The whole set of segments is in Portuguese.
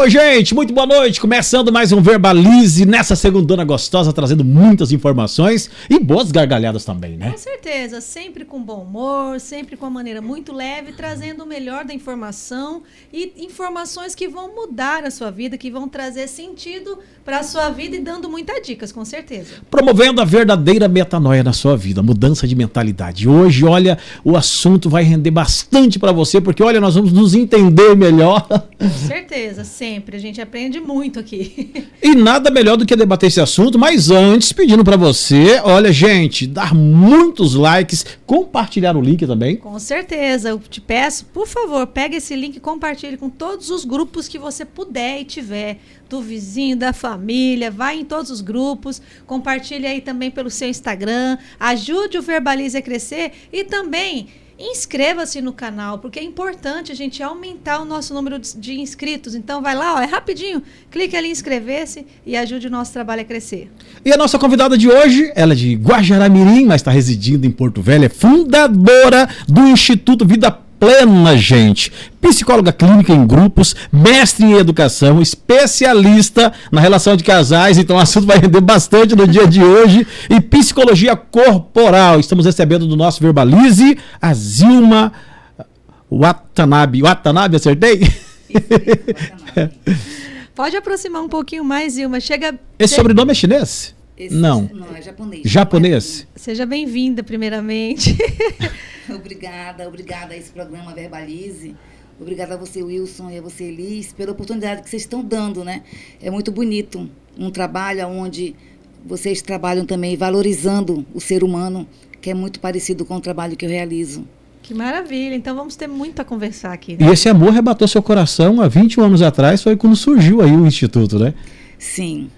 Oi, gente, muito boa noite. Começando mais um Verbalize nessa segundona gostosa, trazendo muitas informações e boas gargalhadas também, né? Com certeza, sempre com bom humor, sempre com uma maneira muito leve, trazendo o melhor da informação e informações que vão mudar a sua vida, que vão trazer sentido para a sua vida e dando muitas dicas, com certeza. Promovendo a verdadeira metanoia na sua vida, mudança de mentalidade. Hoje, olha, o assunto vai render bastante para você, porque, olha, nós vamos nos entender melhor. Com certeza, sempre. A gente aprende muito aqui. E nada melhor do que debater esse assunto, mas antes, pedindo para você, olha, gente, dar muitos likes, compartilhar o link também. Com certeza. Eu te peço, por favor, pega esse link e compartilhe com todos os grupos que você puder e tiver. Do vizinho, da família, vai em todos os grupos, compartilhe aí também pelo seu Instagram, ajude o Verbalize a crescer e também inscreva-se no canal, porque é importante a gente aumentar o nosso número de inscritos. Então vai lá, ó, é rapidinho, clique ali em inscrever-se e ajude o nosso trabalho a crescer. E a nossa convidada de hoje, ela é de Guajará-Mirim, mas está residindo em Porto Velho, é fundadora do Instituto Vida Plena, gente. Psicóloga clínica em grupos, mestre em educação, especialista na relação de casais, então o assunto vai render bastante no dia de hoje. E psicologia corporal. Estamos recebendo do nosso Verbalize a Zilma Watanabe. Watanabe, acertei? Pode aproximar um pouquinho mais, Zilma. Esse sobrenome é chinês? Não, é japonês. Japonês? Seja bem-vinda, primeiramente. Obrigada a esse programa Verbalize. Obrigada a você, Wilson, e a você, Elis, pela oportunidade que vocês estão dando, né? É muito bonito um trabalho onde vocês trabalham também valorizando o ser humano, que é muito parecido com o trabalho que eu realizo. Que maravilha. Então vamos ter muito a conversar aqui, né? E esse amor arrebatou seu coração há 21 anos atrás, foi quando surgiu aí o Instituto, né? Sim.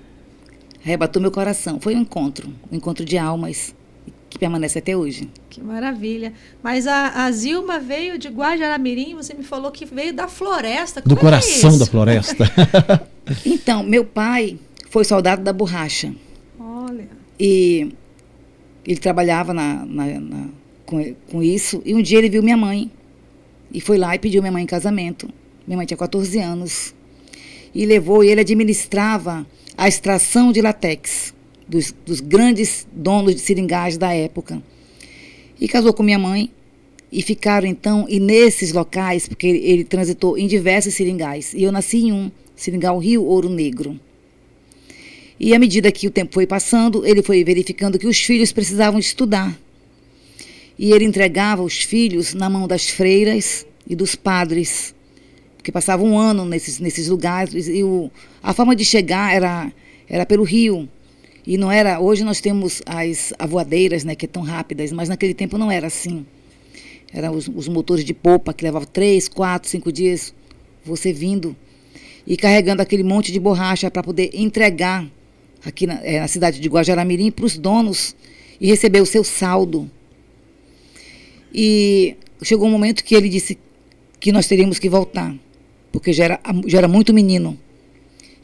Arrebatou meu coração. Foi um encontro de almas, que permanece até hoje. Que maravilha. Mas a Zilma veio de Guajará-Mirim, você me falou que veio da floresta. Do coração da floresta. Então, meu pai foi soldado da borracha. Olha. E ele trabalhava com isso. E um dia ele viu minha mãe. E foi lá e pediu minha mãe em casamento. Minha mãe tinha 14 anos. E levou, e ele administrava a extração de látex dos grandes donos de seringais da época. E casou com minha mãe e ficaram então, e nesses locais, porque ele transitou em diversos seringais, e eu nasci em um, Seringal Rio Ouro Negro. E à medida que o tempo foi passando, ele foi verificando que os filhos precisavam estudar. E ele entregava os filhos na mão das freiras e dos padres, porque passava um ano nesses lugares, e a forma de chegar era pelo rio. E não era, hoje nós temos as avoadeiras, né, que é tão rápidas, mas naquele tempo não era assim. Eram os motores de popa que levavam 3, 4, 5 dias você vindo e carregando aquele monte de borracha para poder entregar aqui na cidade de Guajará-Mirim para os donos e receber o seu saldo. E chegou um momento que ele disse que nós teríamos que voltar, porque já era muito menino.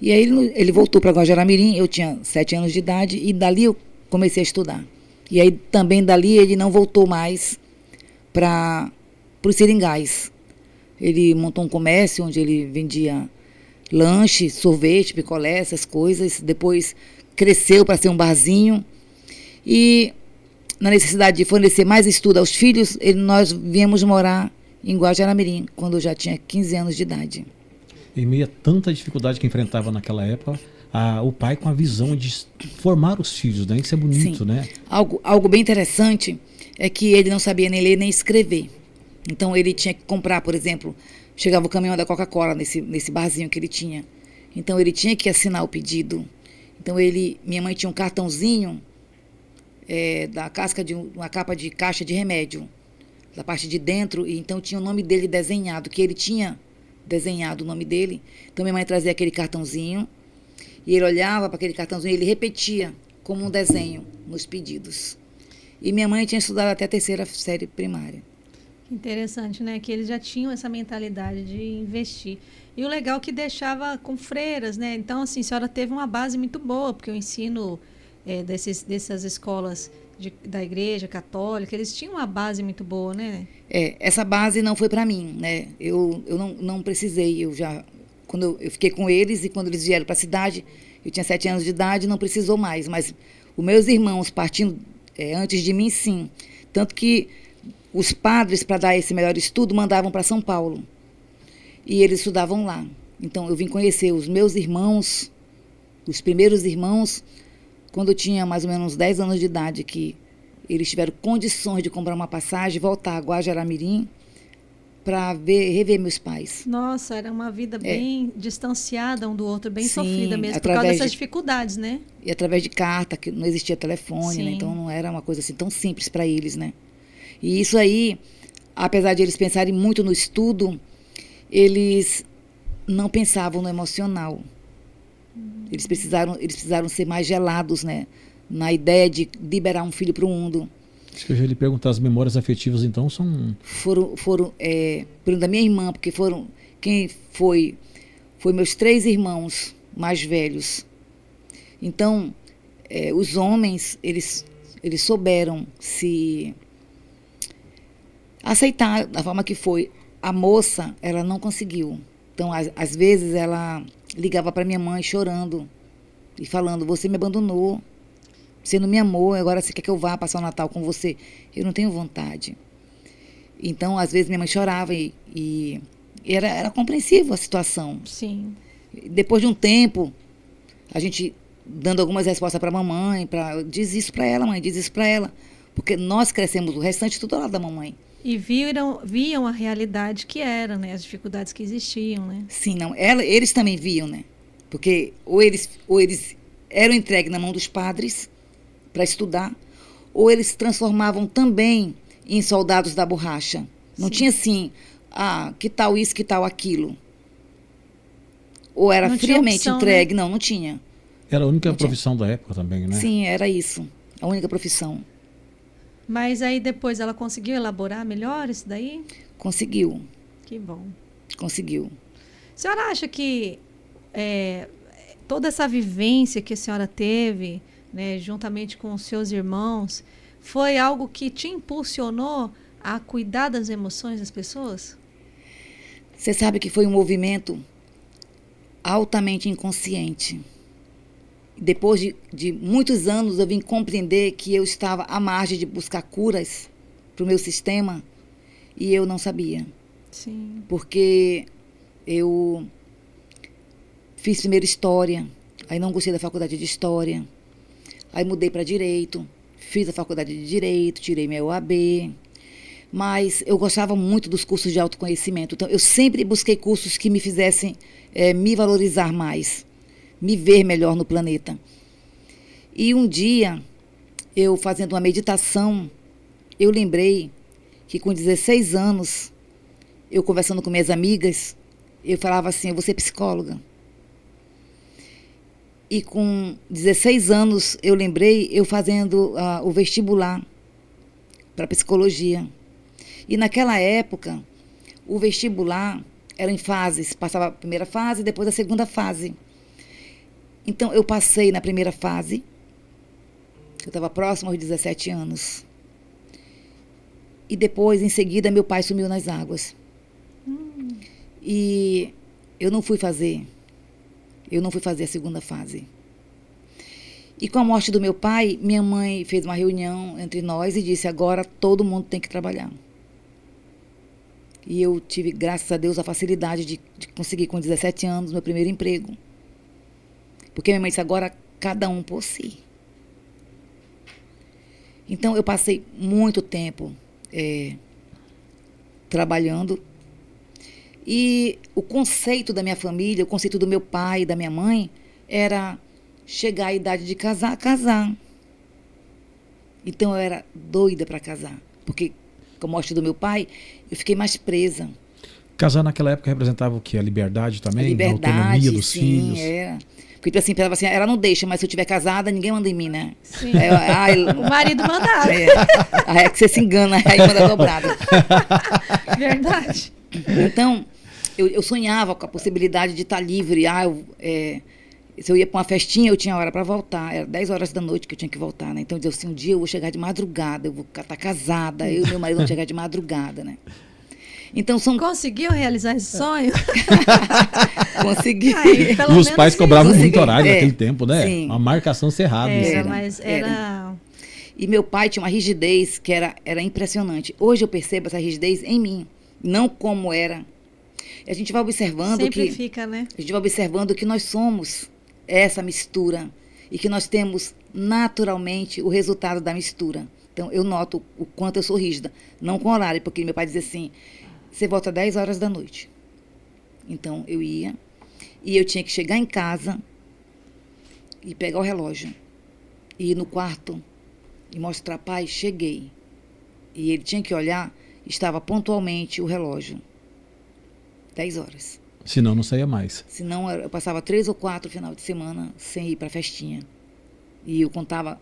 E aí ele voltou para Guajará-Mirim, eu tinha 7 anos de idade, e dali eu comecei a estudar. E aí também dali ele não voltou mais para os seringais. Ele montou um comércio onde ele vendia lanche, sorvete, picolé, essas coisas. Depois cresceu para ser um barzinho. E na necessidade de fornecer mais estudo aos filhos, nós viemos morar em Guajará-Mirim, quando eu já tinha 15 anos de idade. Em meio a tanta dificuldade que enfrentava naquela época, o pai com a visão de formar os filhos, né? Isso é bonito, sim, né? Algo bem interessante é que ele não sabia nem ler nem escrever. Então ele tinha que comprar, por exemplo, chegava o caminhão da Coca-Cola nesse barzinho que ele tinha. Então ele tinha que assinar o pedido. Então minha mãe tinha um cartãozinho da casca de uma capa de caixa de remédio, da parte de dentro, e então tinha o nome dele desenhado, que ele tinha desenhado o nome dele. Então minha mãe trazia aquele cartãozinho e ele olhava para aquele cartãozinho e ele repetia como um desenho nos pedidos. E minha mãe tinha estudado até a 3ª série primária. Interessante, né? Que eles já tinham essa mentalidade de investir. E o legal é que deixava com freiras, né? Então, assim, a senhora teve uma base muito boa, porque o ensino dessas escolas da igreja católica, eles tinham uma base muito boa, né? Essa base não foi para mim, né? Eu não precisei, eu já quando eu fiquei com eles, e quando eles vieram para a cidade, eu tinha 7 anos de idade, não precisou mais. Mas os meus irmãos partindo antes de mim, sim. Tanto que os padres, para dar esse melhor estudo, mandavam para São Paulo. E eles estudavam lá. Então, eu vim conhecer os meus irmãos, os primeiros irmãos, quando eu tinha mais ou menos 10 anos de idade, que eles tiveram condições de comprar uma passagem, voltar a Guajará-Mirim, para rever meus pais. Nossa, era uma vida bem distanciada um do outro, bem sofrida mesmo, por através causa dessas dificuldades, né? E através de carta, que não existia telefone, né? Sim. Então não era uma coisa assim tão simples para eles, né? E isso aí, apesar de eles pensarem muito no estudo, eles não pensavam no emocional. Eles precisaram ser mais gelados, né? Na ideia de liberar um filho para o mundo. Se eu já lhe perguntar, as memórias afetivas, então, são... Foram por exemplo, da minha irmã, porque quem foi meus 3 irmãos mais velhos. Então, os homens, eles souberam se aceitar da forma que foi. A moça, ela não conseguiu. Então, às vezes, ela ligava para minha mãe chorando e falando: você me abandonou, você não me amou, agora você quer que eu vá passar o Natal com você? Eu não tenho vontade. Então, às vezes, minha mãe chorava e era compreensível a situação. Sim. Depois de um tempo, a gente dando algumas respostas para a mamãe, diz isso para ela, mãe, diz isso para ela. Porque nós crescemos, o restante tudo ao lado da mamãe. E viam a realidade que era, né? As dificuldades que existiam, né? Sim, não. Eles também viam, né? Porque ou eles eram entregues na mão dos padres para estudar, ou eles se transformavam também em soldados da borracha. Não tinha assim, que tal isso, que tal aquilo. Ou era não friamente opção, entregue. né? Não tinha. Era a única profissão da época também, né? Sim, era isso. A única profissão. Mas aí depois ela conseguiu elaborar melhor isso daí? Conseguiu. Que bom. Conseguiu. A senhora acha que toda essa vivência que a senhora teve, né, juntamente com os seus irmãos, foi algo que te impulsionou a cuidar das emoções das pessoas? Você sabe que foi um movimento altamente inconsciente. Depois de muitos anos, eu vim compreender que eu estava à margem de buscar curas para o meu sistema e eu não sabia. Sim. Porque eu fiz primeiro História, aí não gostei da faculdade de História, aí mudei para Direito, fiz a faculdade de Direito, tirei minha OAB, mas eu gostava muito dos cursos de autoconhecimento. Então, eu sempre busquei cursos que me fizessem me valorizar mais, me ver melhor no planeta. E um dia, eu fazendo uma meditação, eu lembrei que com 16 anos, eu conversando com minhas amigas, eu falava assim: eu vou ser psicóloga. E com 16 anos, eu lembrei, eu fazendo o vestibular para psicologia. E naquela época, o vestibular era em fases, passava a primeira fase, depois a segunda fase. Então, eu passei na primeira fase, eu estava próximo aos 17 anos. E depois, em seguida, meu pai sumiu nas águas. E eu não fui fazer a segunda fase. E com a morte do meu pai, minha mãe fez uma reunião entre nós e disse: agora todo mundo tem que trabalhar. E eu tive, graças a Deus, a facilidade de conseguir, com 17 anos, meu primeiro emprego. Porque minha mãe disse: agora cada um por si. Então, eu passei muito tempo trabalhando. E o conceito da minha família, o conceito do meu pai e da minha mãe, era chegar à idade de casar. Então, eu era doida para casar. Porque, com a morte do meu pai, eu fiquei mais presa. Casar naquela época representava o quê? A liberdade também? A liberdade, a autonomia dos sim, filhos? Era. Porque assim, pensava assim, ela não deixa, mas se eu estiver casada, ninguém manda em mim, né? Sim. O marido mandava. Aí é que você se engana, aí manda dobrado. Verdade. Então, eu sonhava com a possibilidade de estar livre. Se eu ia para uma festinha, eu tinha hora para voltar. Era 10 horas da noite que eu tinha que voltar, né? Então, eu dizia assim: um dia eu vou chegar de madrugada, eu vou estar casada, eu e meu marido vamos chegar de madrugada, né? Então são... Conseguiu realizar esse sonho? Consegui. Aí, pelo E os menos pais isso. cobravam muito Consegui. horário É, naquele tempo, né? sim. Uma marcação cerrada. Era, Era, mas era... E meu pai tinha uma rigidez que era impressionante. Hoje eu percebo essa rigidez em mim, não como era. A gente vai observando Sempre que fica, né? a gente vai observando que nós somos essa mistura e que nós temos naturalmente o resultado da mistura. Então eu noto o quanto eu sou rígida, não com horário, porque meu pai dizia assim: você volta às 10 horas da noite. Então eu ia e eu tinha que chegar em casa e pegar o relógio e ir no quarto e mostrar: pai, cheguei. E ele tinha que olhar, estava pontualmente o relógio. 10 horas. Senão não saía mais. Senão eu passava 3 ou 4 final de semana sem ir para festinha. E eu contava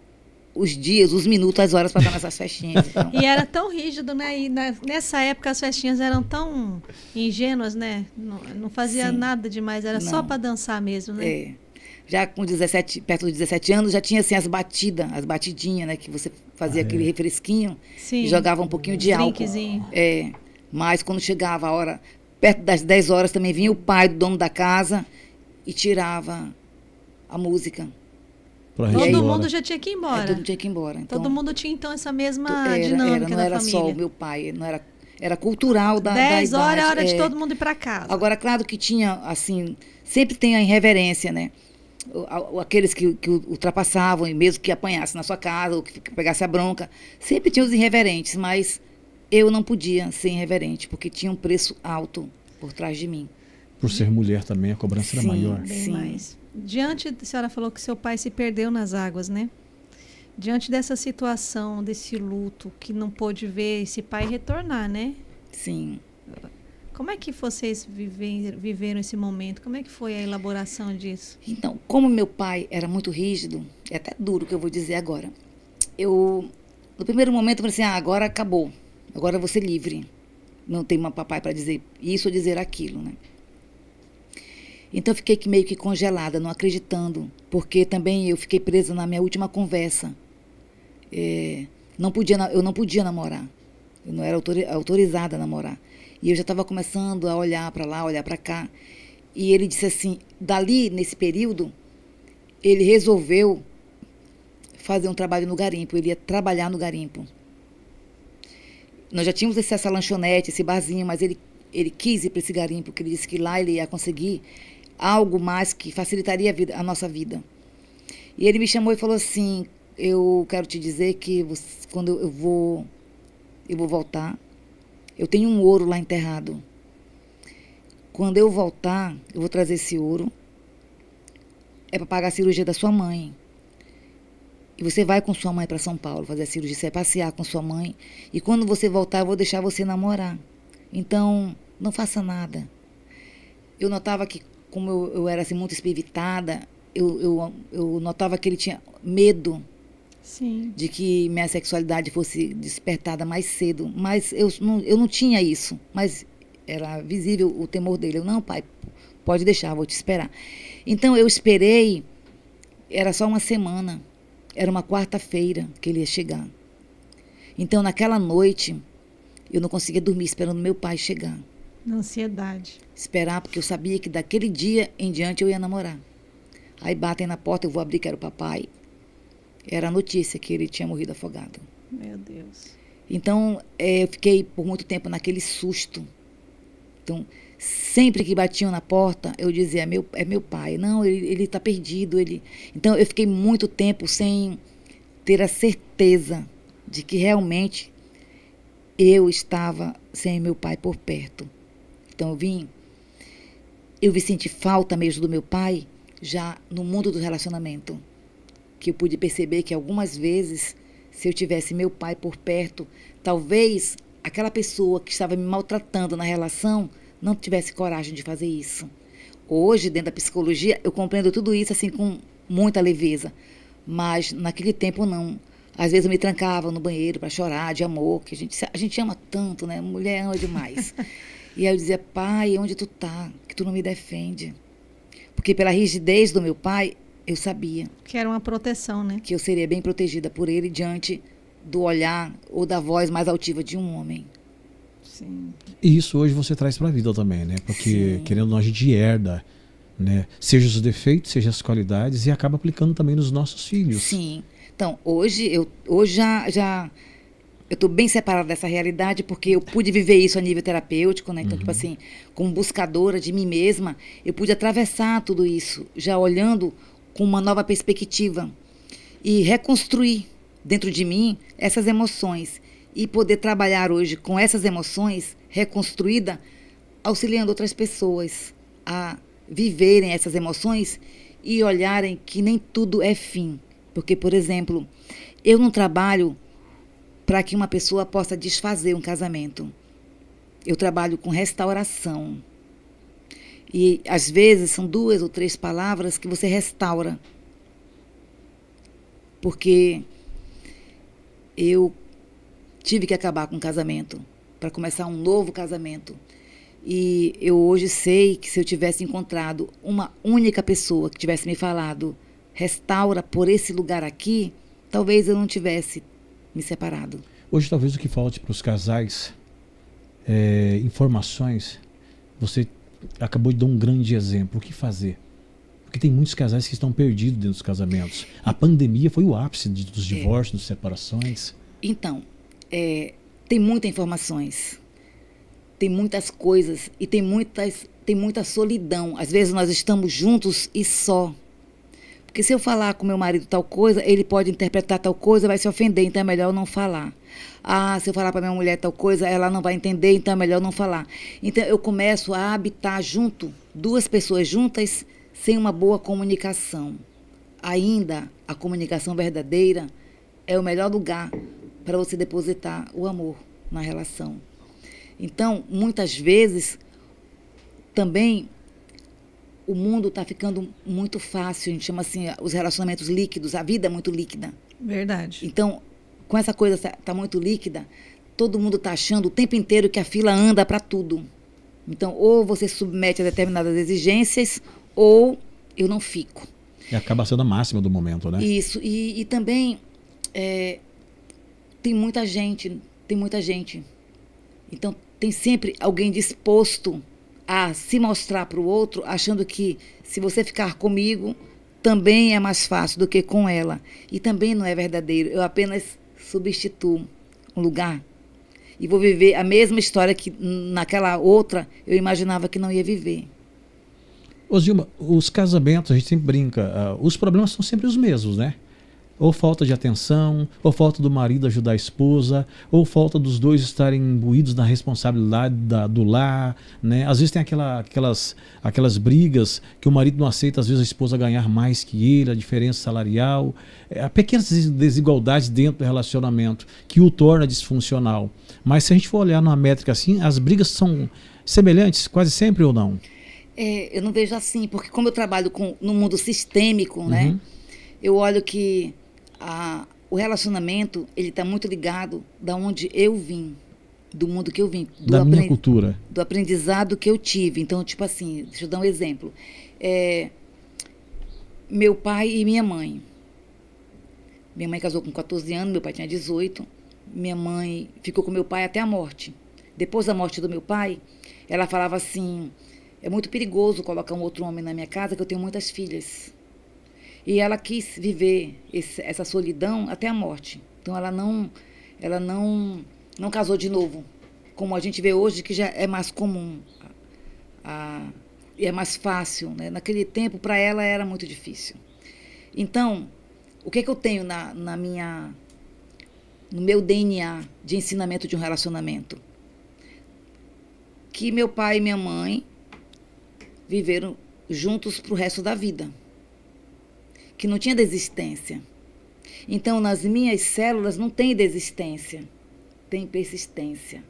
os dias, os minutos, as horas para estar nessas festinhas. Então, E era tão rígido, né? E nessa época as festinhas eram tão ingênuas, né? Não fazia Sim. nada demais, era só Não. para dançar mesmo, né? é, já com 17, perto dos 17 anos, já tinha assim as batidinhas, né? Que você fazia aquele refresquinho Sim. e jogava um pouquinho de álcool. Drinkzinho. Mas quando chegava a hora, perto das 10 horas, também vinha o pai do dono da casa e tirava a música. Pra gente ir Todo embora. mundo já tinha que ir embora. Todo mundo tinha que ir embora. Então, Todo mundo tinha, então, essa mesma era, dinâmica não na era família. só o meu pai, não era cultural da 10 idade. horas é hora de todo mundo ir para casa. Agora, claro que tinha, assim, sempre tem a irreverência, né? Aqueles que ultrapassavam, e mesmo que apanhasse na sua casa, ou que pegasse a bronca, sempre tinha os irreverentes, mas eu não podia ser irreverente, porque tinha um preço alto por trás de mim. Por ser mulher também, a cobrança era Sim. maior. Bem Sim. mais. Diante, a senhora falou que seu pai se perdeu nas águas, né? Diante dessa situação, desse luto, que não pôde ver esse pai retornar, né? Sim. Como é que vocês viveram esse momento? Como é que foi a elaboração disso? Então, como meu pai era muito rígido, é até duro o que eu vou dizer agora. No primeiro momento, eu falei assim: agora acabou. Agora eu vou ser livre. Não tem uma papai para dizer isso ou dizer aquilo, né? Então eu fiquei meio que congelada, não acreditando, porque também eu fiquei presa na minha última conversa. Eu não podia namorar. Eu não era autorizada a namorar. E eu já estava começando a olhar para lá, olhar para cá. E ele disse assim, dali, nesse período, ele resolveu fazer um trabalho no garimpo. Ele ia trabalhar no garimpo. Nós já tínhamos essa lanchonete, esse barzinho, mas ele quis ir para esse garimpo, porque ele disse que lá ele ia conseguir algo mais que facilitaria a nossa vida. E ele me chamou e falou assim: eu quero te dizer que quando eu vou voltar, eu tenho um ouro lá enterrado. Quando eu voltar, eu vou trazer esse ouro. É para pagar a cirurgia da sua mãe. E você vai com sua mãe para São Paulo fazer a cirurgia, você vai passear com sua mãe. E quando você voltar, eu vou deixar você namorar. Então, não faça nada. Eu notava que, como eu era assim, muito espivitada, eu notava que ele tinha medo. Sim. De que minha sexualidade fosse despertada mais cedo. Mas eu não tinha isso. Mas era visível o temor dele. Eu: não, pai, pode deixar, vou te esperar. Então eu esperei, era só uma semana. Era uma quarta-feira que ele ia chegar. Então naquela noite, eu não conseguia dormir esperando meu pai chegar. Na ansiedade. Esperar, porque eu sabia que daquele dia em diante eu ia namorar. Aí batem na porta, eu vou abrir, que era o papai. Era a notícia que ele tinha morrido afogado. Meu Deus. Então, eu fiquei por muito tempo naquele susto. Então, sempre que batiam na porta, eu dizia: é meu pai. Não, ele está perdido. Então, eu fiquei muito tempo sem ter a certeza de que realmente eu estava sem meu pai por perto. Então, eu vi sentir falta mesmo do meu pai já no mundo do relacionamento. Que eu pude perceber que algumas vezes, se eu tivesse meu pai por perto, talvez aquela pessoa que estava me maltratando na relação não tivesse coragem de fazer isso. Hoje, dentro da psicologia, eu compreendo tudo isso assim com muita leveza, mas naquele tempo não. Às vezes eu me trancava no banheiro para chorar de amor, que a gente ama tanto, né? Mulher ama demais. E aí eu dizia: pai, onde tu tá? Que tu não me defende. Porque pela rigidez do meu pai, eu sabia Que era uma proteção, né? que eu seria bem protegida por ele diante do olhar ou da voz mais altiva de um homem. Sim. E isso hoje você traz para a vida também, né? Porque, Sim. querendo ou não, a gente herda, né? Seja os defeitos, seja as qualidades, e acaba aplicando também nos nossos filhos. Sim. Então, hoje já eu estou bem separada dessa realidade porque eu pude viver isso a nível terapêutico, né? Então, tipo assim, como buscadora de mim mesma, eu pude atravessar tudo isso, já olhando com uma nova perspectiva e reconstruir dentro de mim essas emoções e poder trabalhar hoje com essas emoções reconstruídas, auxiliando outras pessoas a viverem essas emoções e olharem que nem tudo é fim. Porque, por exemplo, eu não trabalho para que uma pessoa possa desfazer um casamento. Eu trabalho com restauração. E, às vezes, são 2 ou 3 palavras que você restaura. Porque eu tive que acabar com um casamento para começar um novo casamento. E eu hoje sei que se eu tivesse encontrado uma única pessoa que tivesse me falado restaura por esse lugar aqui, talvez eu não tivesse me separado. Hoje talvez o que falte para os casais é informações. Você acabou de dar um grande exemplo. O que fazer? Porque tem muitos casais que estão perdidos dentro dos casamentos. A pandemia foi o ápice dos divórcios, das separações. Então, tem muitas informações, tem muitas coisas e tem muita solidão. Às vezes nós estamos juntos e só. Porque se eu falar com meu marido tal coisa, ele pode interpretar tal coisa, vai se ofender, então é melhor eu não falar. Se eu falar para minha mulher tal coisa, ela não vai entender, então é melhor não falar. Então eu começo a habitar junto, 2 pessoas juntas, sem uma boa comunicação. Ainda a comunicação verdadeira é o melhor lugar para você depositar o amor na relação. Então, muitas vezes, também o mundo está ficando muito fácil, a gente chama assim, os relacionamentos líquidos, a vida é muito líquida. Verdade. Então, com essa coisa está muito líquida, todo mundo está achando o tempo inteiro que a fila anda para tudo. Então, ou você submete a determinadas exigências, ou eu não fico. E acaba sendo a máxima do momento, né? Isso, e também tem muita gente. Então, tem sempre alguém disposto a se mostrar para o outro, achando que se você ficar comigo, também é mais fácil do que com ela. E também não é verdadeiro. Eu apenas substituo um lugar e vou viver a mesma história que naquela outra eu imaginava que não ia viver. Ô Zilma, os casamentos, a gente sempre brinca, os problemas são sempre os mesmos, né? Ou falta de atenção, ou falta do marido ajudar a esposa, ou falta dos dois estarem imbuídos na responsabilidade do lar, né? Às vezes tem aquelas brigas que o marido não aceita, às vezes a esposa ganhar mais que ele, a diferença salarial, pequenas desigualdades dentro do relacionamento que o torna disfuncional. Mas se a gente for olhar numa métrica assim, as brigas são semelhantes quase sempre ou não? Eu não vejo assim, porque como eu trabalho no mundo sistêmico, né? Eu olho que o relacionamento, ele está muito ligado da onde eu vim, do mundo que eu vim. Da minha cultura. Do aprendizado que eu tive. Então, tipo assim, deixa eu dar um exemplo. Meu pai e minha mãe. Minha mãe casou com 14 anos, meu pai tinha 18. Minha mãe ficou com meu pai até a morte. Depois da morte do meu pai, ela falava assim, é muito perigoso colocar um outro homem na minha casa, que eu tenho muitas filhas. E ela quis viver essa solidão até a morte. Então, ela não casou de novo, como a gente vê hoje, que já é mais comum. E é mais fácil, né? Naquele tempo, para ela, era muito difícil. Então, o que eu tenho no meu DNA de ensinamento de um relacionamento? Que meu pai e minha mãe viveram juntos para o resto da vida. Que não tinha desistência. Então, nas minhas células não tem desistência, tem persistência.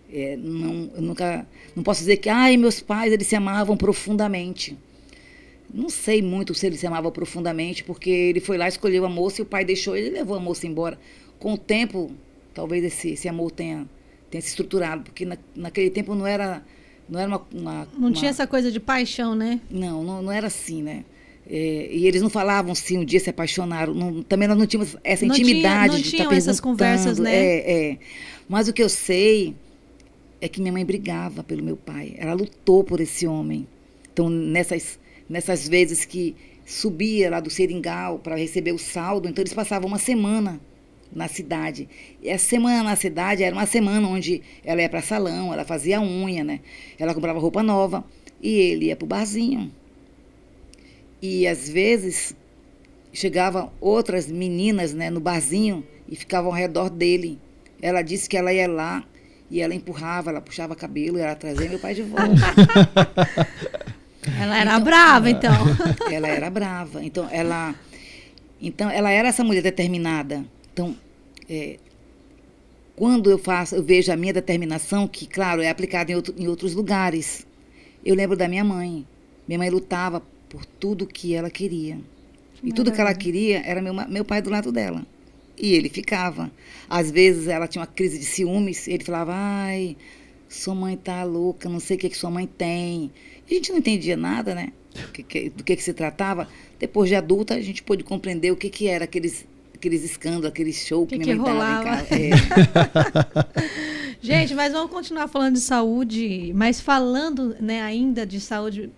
Eu não posso dizer que meus pais eles se amavam profundamente. Não sei muito se eles se amavam profundamente, porque ele foi lá, escolheu a moça e o pai deixou ele e levou a moça embora. Com o tempo, talvez esse amor tenha se estruturado, porque naquele tempo não era Não tinha essa coisa de paixão, né? Não era assim, né? E eles não falavam se um dia se apaixonaram. Também nós não tínhamos essa intimidade de estar perguntando. Não tinham essas conversas, né? Mas o que eu sei é que minha mãe brigava pelo meu pai. Ela lutou por esse homem. Então, nessas vezes que subia lá do Seringal para receber o saldo, então eles passavam uma semana na cidade. E essa semana na cidade era uma semana onde ela ia para salão, ela fazia unha, né? Ela comprava roupa nova e ele ia para o barzinho. E às vezes chegavam outras meninas, né, no barzinho e ficavam ao redor dele. Ela disse que ela ia lá e ela empurrava, ela puxava cabelo e ela trazia meu pai de volta. Ela era brava, então. Ela era brava. Então, ela era essa mulher determinada. Então, quando eu vejo a minha determinação, que, claro, é aplicada em outros lugares, eu lembro da minha mãe. Minha mãe lutava por tudo que ela queria. E tudo que ela queria era meu pai do lado dela. E ele ficava. Às vezes, ela tinha uma crise de ciúmes, ele falava, ai, sua mãe tá louca, não sei o que sua mãe tem. A gente não entendia nada, né? Do que se tratava. Depois de adulta, a gente pôde compreender o que era aqueles escândalos, aqueles shows que minha mãe dava em casa. Gente, mas vamos continuar falando de saúde, mas falando, né, ainda de saúde,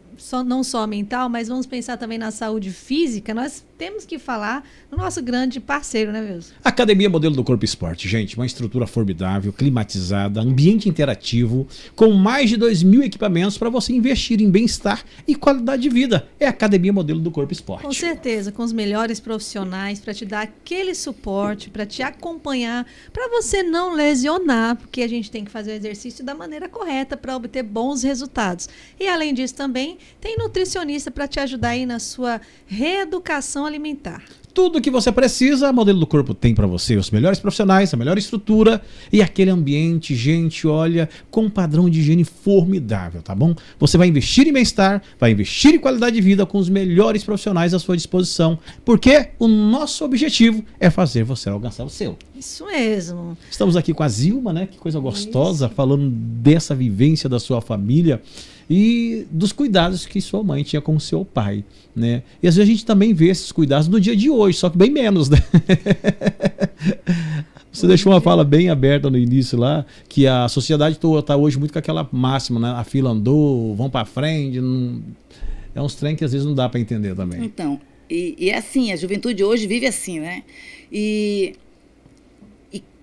não só mental, mas vamos pensar também na saúde física. Nós temos que falar do nosso grande parceiro, né, Wilson? Academia Modelo do Corpo Esporte, gente, uma estrutura formidável, climatizada, ambiente interativo, com mais de 2.000 equipamentos para você investir em bem-estar e qualidade de vida. É a Academia Modelo do Corpo Esporte. Com certeza, com os melhores profissionais para te dar aquele suporte, para te acompanhar, para você não lesionar, porque a gente tem que fazer o exercício da maneira correta para obter bons resultados. E além disso também, tem nutricionista para te ajudar aí na sua reeducação alimentar. Tudo o que você precisa, a Modelo do Corpo tem para você. Os melhores profissionais, a melhor estrutura e aquele ambiente, gente, olha, com um padrão de higiene formidável, tá bom? Você vai investir em bem-estar, vai investir em qualidade de vida com os melhores profissionais à sua disposição, porque o nosso objetivo é fazer você alcançar o seu. Isso mesmo. Estamos aqui com a Zilma, né? Que coisa gostosa, falando dessa vivência da sua família e dos cuidados que sua mãe tinha com o seu pai, né? E às vezes a gente também vê esses cuidados no dia de hoje, só que bem menos, né? Você deixou uma fala bem aberta no início lá, que a sociedade está hoje muito com aquela máxima, né? A fila andou, vão para frente, não... é uns trem que às vezes não dá para entender também. Então, e é assim, a juventude hoje vive assim, né? E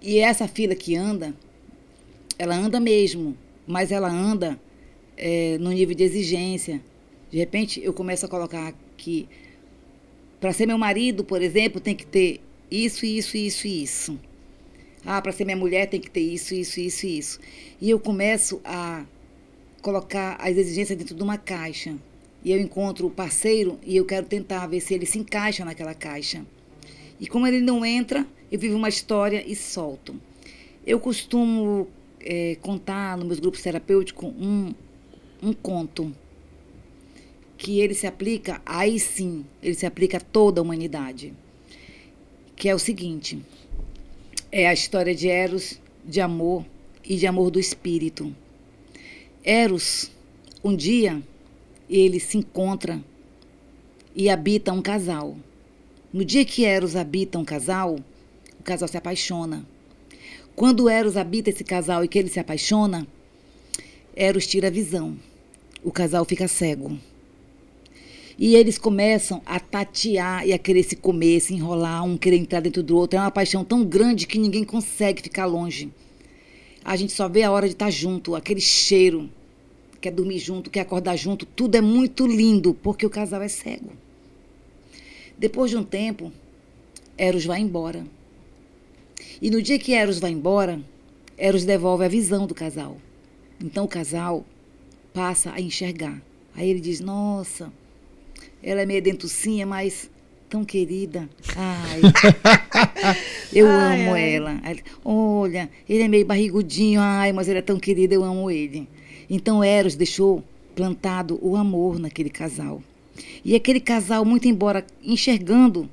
essa fila que anda, ela anda mesmo, mas ela anda no nível de exigência. De repente, eu começo a colocar que para ser meu marido, por exemplo, tem que ter isso, isso, isso e isso. Ah, para ser minha mulher tem que ter isso, isso, isso e isso. E eu começo a colocar as exigências dentro de uma caixa. E eu encontro o parceiro e eu quero tentar ver se ele se encaixa naquela caixa. E como ele não entra, eu vivo uma história e solto. Eu costumo contar nos meus grupos terapêuticos um conto que ele se aplica, aí sim, ele se aplica a toda a humanidade. Que é o seguinte, é a história de Eros, de amor e de amor do espírito. Eros, um dia, ele se encontra e habita um casal. No dia que Eros habita um casal, o casal se apaixona. Quando Eros habita esse casal e que ele se apaixona, Eros tira a visão. O casal fica cego. E eles começam a tatear e a querer se comer, se enrolar, um querer entrar dentro do outro. É uma paixão tão grande que ninguém consegue ficar longe. A gente só vê a hora de estar junto, aquele cheiro, quer dormir junto, quer acordar junto. Tudo é muito lindo, porque o casal é cego. Depois de um tempo, Eros vai embora. E no dia que Eros vai embora, Eros devolve a visão do casal. Então o casal passa a enxergar. Aí ele diz, nossa, ela é meio dentucinha, mas tão querida. Ai, eu amo ela. Aí, olha, ele é meio barrigudinho, ai, mas ele é tão querido, eu amo ele. Então Eros deixou plantado o amor naquele casal. E aquele casal, muito embora enxergando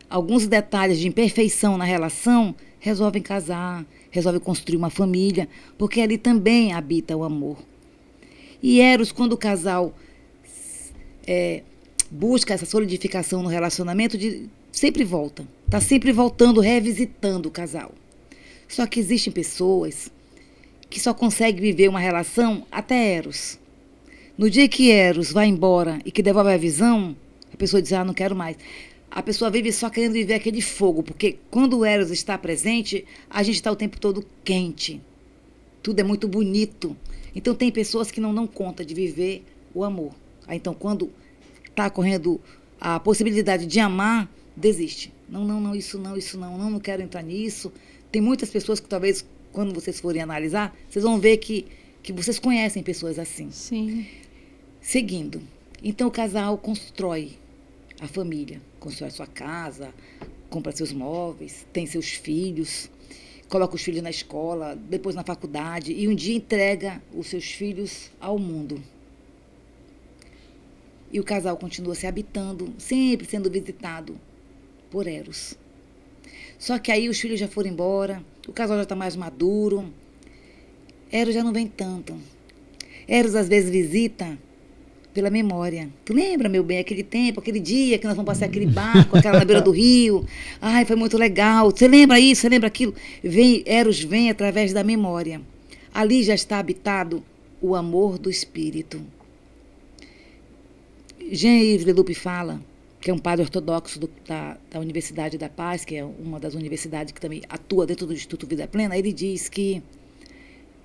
alguns detalhes de imperfeição na relação, resolvem casar, resolvem construir uma família, porque ali também habita o amor. E Eros, quando o casal busca essa solidificação no relacionamento, sempre volta. Está sempre voltando, revisitando o casal. Só que existem pessoas que só consegue viver uma relação até Eros. No dia que Eros vai embora e que devolve a visão, a pessoa diz, não quero mais. A pessoa vive só querendo viver aquele fogo, porque quando o Eros está presente, a gente está o tempo todo quente. Tudo é muito bonito. Então, tem pessoas que não dão conta de viver o amor. Aí, então, quando está correndo a possibilidade de amar, desiste. Não, isso não quero entrar nisso. Tem muitas pessoas que talvez, quando vocês forem analisar, vocês vão ver que vocês conhecem pessoas assim. Sim. Seguindo. Então, o casal constrói a família, constrói a sua casa, compra seus móveis, tem seus filhos, coloca os filhos na escola, depois na faculdade, e um dia entrega os seus filhos ao mundo. E o casal continua se habitando, sempre sendo visitado por Eros. Só que aí os filhos já foram embora, o casal já está mais maduro, Eros já não vem tanto. Eros às vezes visita pela memória. Tu lembra, meu bem, aquele tempo, aquele dia que nós vamos passear aquele barco, aquela na beira do rio? Ai, foi muito legal. Você lembra isso? Você lembra aquilo? Eros vem através da memória. Ali já está habitado o amor do espírito. Jean-Yves Leloup fala, que é um padre ortodoxo da Universidade da Paz, que é uma das universidades que também atua dentro do Instituto Vida Plena. Ele diz que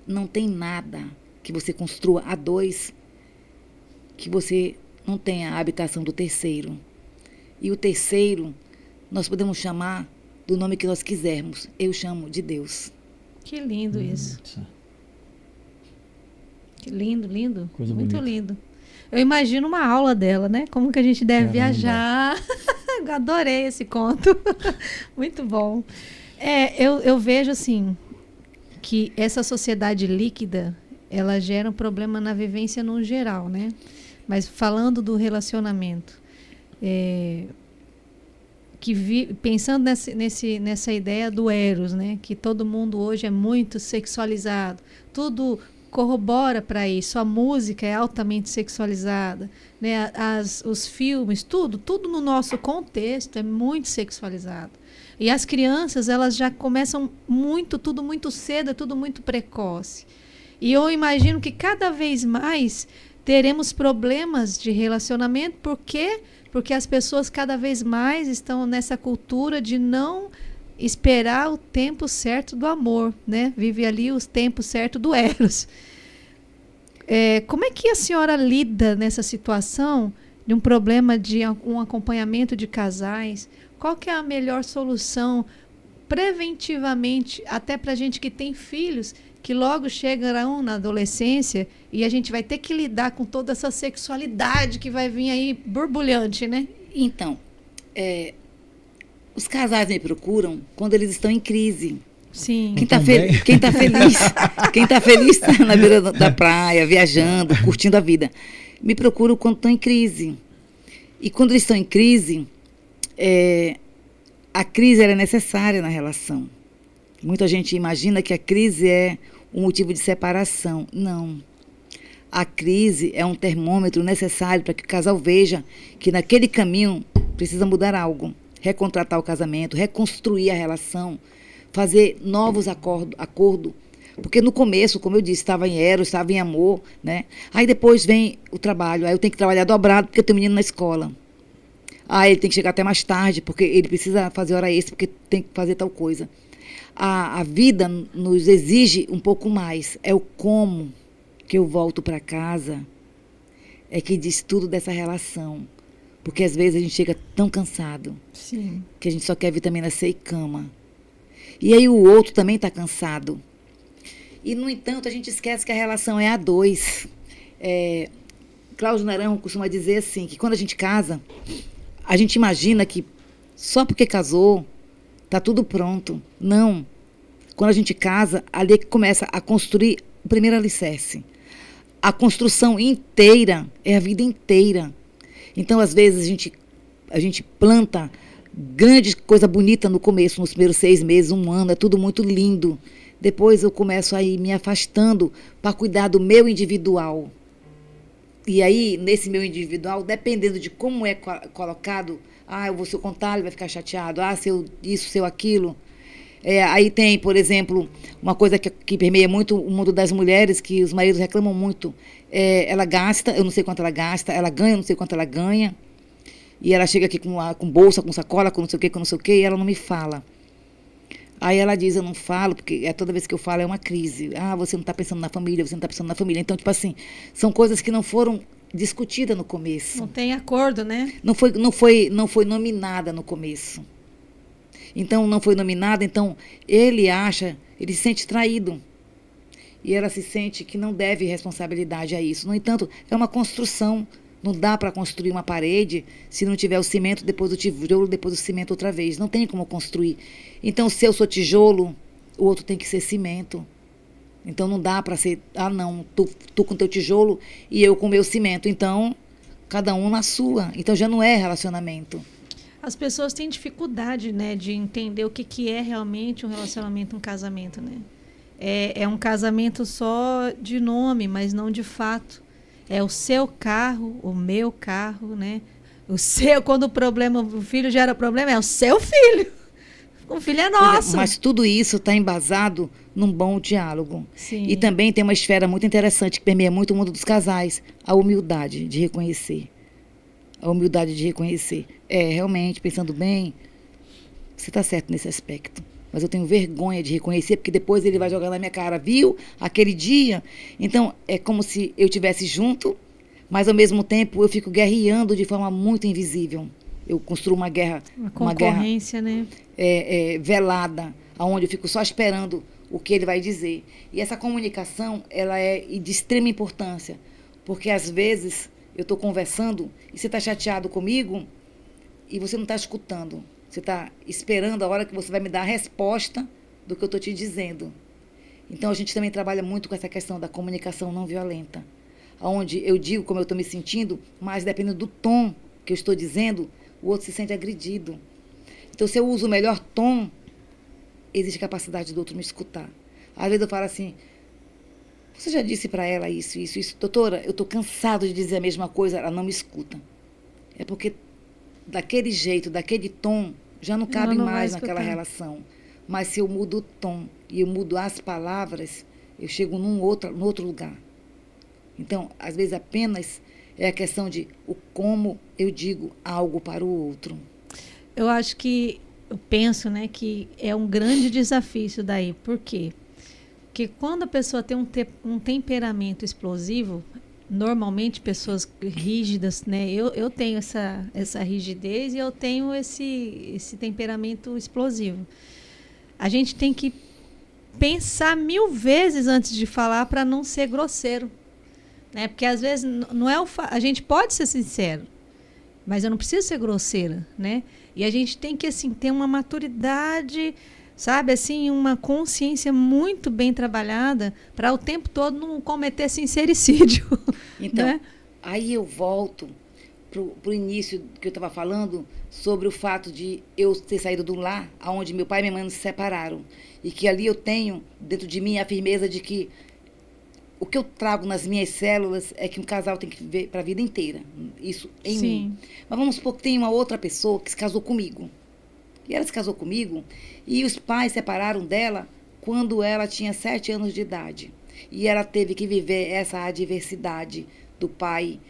não tem nada que você construa a dois que você não tenha a habitação do terceiro. E o terceiro, nós podemos chamar do nome que nós quisermos. Eu chamo de Deus. Que lindo isso. Que lindo, lindo. Coisa muito bonita. lindo. Eu imagino uma aula dela, né? Como que a gente deve viajar. Eu adorei esse conto. Muito bom. Eu vejo, assim, que essa sociedade líquida, ela gera um problema na vivência no geral, né? Mas falando do relacionamento, pensando nessa ideia do Eros, né? Que todo mundo hoje é muito sexualizado, tudo corrobora para isso, a música é altamente sexualizada, né? Os filmes, tudo no nosso contexto é muito sexualizado. E as crianças, elas já começam tudo muito cedo, é tudo muito precoce. E eu imagino que cada vez mais teremos problemas de relacionamento. Por quê? Porque as pessoas cada vez mais estão nessa cultura de não esperar o tempo certo do amor, né? Vive ali o tempo certo do Eros. Como é que a senhora lida nessa situação de um problema de um acompanhamento de casais? Qual que é a melhor solução preventivamente, até para a gente que tem filhos, que logo chegarão na adolescência e a gente vai ter que lidar com toda essa sexualidade que vai vir aí borbulhante, né? Então, os casais me procuram quando eles estão em crise. Sim. Quem tá feliz, tá na beira da praia, viajando, curtindo a vida. Me procuram quando estão em crise. E quando eles estão em crise, a crise era necessária na relação. Muita gente imagina que a crise é um motivo de separação. Não. A crise é um termômetro necessário para que o casal veja que naquele caminho precisa mudar algo. Recontratar o casamento, reconstruir a relação, fazer novos acordos. Porque no começo, como eu disse, estava em Eros, estava em amor, né? Aí depois vem o trabalho. Aí eu tenho que trabalhar dobrado porque eu tenho menino na escola. Aí ele tem que chegar até mais tarde porque ele precisa fazer hora extra porque tem que fazer tal coisa. A vida nos exige um pouco mais. É o como que eu volto para casa é que diz tudo dessa relação. Porque às vezes a gente chega tão cansado. Sim. Que a gente só quer vitamina C e cama. E aí o outro também está cansado. E, no entanto, a gente esquece que a relação é a dois. Cláudio Naranjo costuma dizer assim, que quando a gente casa, a gente imagina que só porque casou está tudo pronto. Não. Quando a gente casa, ali é que começa a construir o primeiro alicerce. A construção inteira é a vida inteira. Então, às vezes, a gente planta grande coisa bonita no começo, nos primeiros 6 meses, 1 ano, é tudo muito lindo. Depois eu começo a ir me afastando para cuidar do meu individual. E aí, nesse meu individual, dependendo de como é colocado, eu vou se eu contar, ele vai ficar chateado, se eu isso, se eu aquilo. Aí tem, por exemplo, uma coisa que permeia muito o mundo das mulheres, que os maridos reclamam muito. Ela gasta, eu não sei quanto ela gasta, ela ganha, eu não sei quanto ela ganha. E ela chega aqui com bolsa, com sacola, com não sei o quê, com não sei o quê, e ela não me fala. Aí ela diz, eu não falo, porque toda vez que eu falo é uma crise. Você não está pensando na família, você não está pensando na família. Então, tipo assim, são coisas que não foram discutidas no começo. Não tem acordo, né? Não foi nominada no começo. Então, não foi nominada, então ele se sente traído. E ela se sente que não deve responsabilidade a isso. No entanto, é uma construção. Não dá para construir uma parede se não tiver o cimento, depois o tijolo, depois o cimento outra vez. Não tem como construir. Então, se eu sou tijolo, o outro tem que ser cimento. Então, não dá para ser, não, tu com teu tijolo e eu com meu cimento. Então, cada um na sua. Então, já não é relacionamento. As pessoas têm dificuldade, né, de entender o que é realmente um relacionamento, um casamento, né? É um casamento só de nome, mas não de fato. É o seu carro, o meu carro, né? Quando o filho gera problema, é o seu filho. O filho é nosso. Mas tudo isso está embasado num bom diálogo. Sim. E também tem uma esfera muito interessante que permeia muito o mundo dos casais, a humildade de reconhecer. A humildade de reconhecer. Realmente, pensando bem, você está certo nesse aspecto. Mas eu tenho vergonha de reconhecer, porque depois ele vai jogar na minha cara, viu? Aquele dia. Então, é como se eu estivesse junto, mas ao mesmo tempo eu fico guerreando de forma muito invisível. Eu construo uma guerra. Uma concorrência, né? Velada, onde eu fico só esperando o que ele vai dizer. E essa comunicação, ela é de extrema importância, porque às vezes eu estou conversando e você está chateado comigo e você não está escutando. Você está esperando a hora que você vai me dar a resposta do que eu estou te dizendo. Então, a gente também trabalha muito com essa questão da comunicação não violenta, onde eu digo como eu estou me sentindo, mas dependendo do tom que eu estou dizendo, o outro se sente agredido. Então, se eu uso o melhor tom, existe capacidade do outro me escutar. Às vezes eu falo assim, você já disse para ela isso. Doutora, eu estou cansado de dizer a mesma coisa, ela não me escuta. É porque daquele jeito, daquele tom, já não cabe mais naquela relação. Mas se eu mudo o tom e eu mudo as palavras, eu chego num outro lugar. Então, às vezes apenas é a questão de o como eu digo algo para o outro. Eu penso, né, que é um grande desafio isso daí. Por quê? Porque quando a pessoa tem um temperamento explosivo, normalmente pessoas rígidas, né? Eu tenho essa rigidez e eu tenho esse temperamento explosivo. A gente tem que pensar 1000 vezes antes de falar para não ser grosseiro, né? Porque às vezes não é a gente pode ser sincero, mas eu não preciso ser grosseira, né? E a gente tem que assim ter uma maturidade, sabe, assim, uma consciência muito bem trabalhada para o tempo todo não cometer sincericídio. Então, né? Aí eu volto pro início que eu estava falando sobre o fato de eu ter saído do lar onde meu pai e minha mãe se separaram. E que ali eu tenho, dentro de mim, a firmeza de que o que eu trago nas minhas células é que um casal tem que viver para a vida inteira. Isso em mim. Mas vamos supor que tem uma outra pessoa que se casou comigo. E ela se casou comigo e os pais separaram dela quando ela tinha 7 anos de idade. E ela teve que viver essa adversidade do pai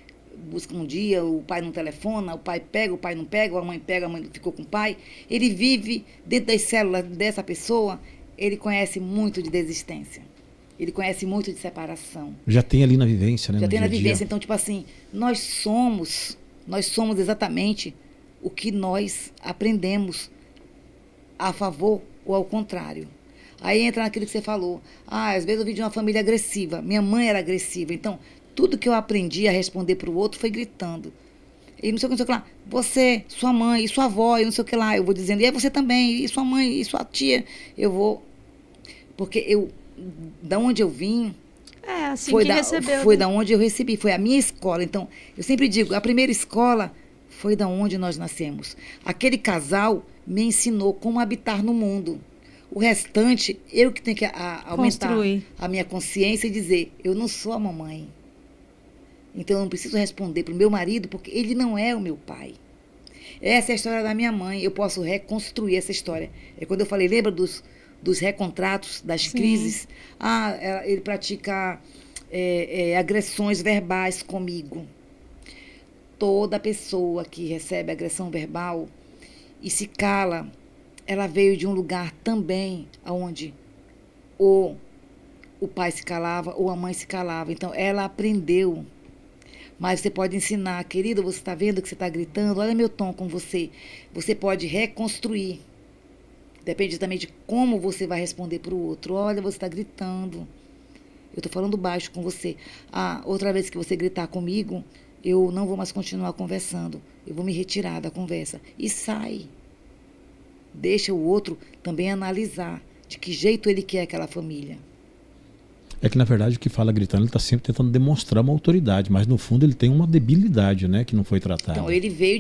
busca um dia, o pai não telefona, o pai pega, o pai não pega, a mãe ficou com o pai. Ele vive dentro das células dessa pessoa, ele conhece muito de desistência. Ele conhece muito de separação. Já tem ali na vivência, né? Já tem na vivência. Então, tipo assim, nós somos exatamente o que nós aprendemos a favor ou ao contrário. Aí entra naquilo que você falou. Às vezes eu vim de uma família agressiva. Minha mãe era agressiva. Então, tudo que eu aprendi a responder para o outro foi gritando. E não sei o que lá. Você, sua mãe, e sua avó, e não sei o que lá. Eu vou dizendo, e é você também, e sua mãe, e sua tia. Eu vou... Porque da onde eu vim... assim foi que recebeu. Foi da onde eu recebi. Foi a minha escola. Então, eu sempre digo, a primeira escola foi da onde nós nascemos. Aquele casal me ensinou como habitar no mundo. O restante, eu que tenho que aumentar a minha consciência e dizer, eu não sou a mamãe. Então, eu não preciso responder para o meu marido, porque ele não é o meu pai. Essa é a história da minha mãe. Eu posso reconstruir essa história. É quando eu falei, lembra dos dos recontratos, das Sim. crises. Ele pratica agressões verbais comigo. Toda pessoa que recebe agressão verbal e se cala, ela veio de um lugar também onde ou o pai se calava ou a mãe se calava. Então, ela aprendeu. Mas você pode ensinar, querida, você está vendo que você está gritando? Olha meu tom com você. Você pode reconstruir. Depende também de como você vai responder para o outro. Olha, você está gritando. Eu estou falando baixo com você. Outra vez que você gritar comigo, eu não vou mais continuar conversando. Eu vou me retirar da conversa. E sai. Deixa o outro também analisar de que jeito ele quer aquela família. É que, na verdade, o que fala gritando, ele está sempre tentando demonstrar uma autoridade, mas, no fundo, ele tem uma debilidade, né, que não foi tratada. Então, ele veio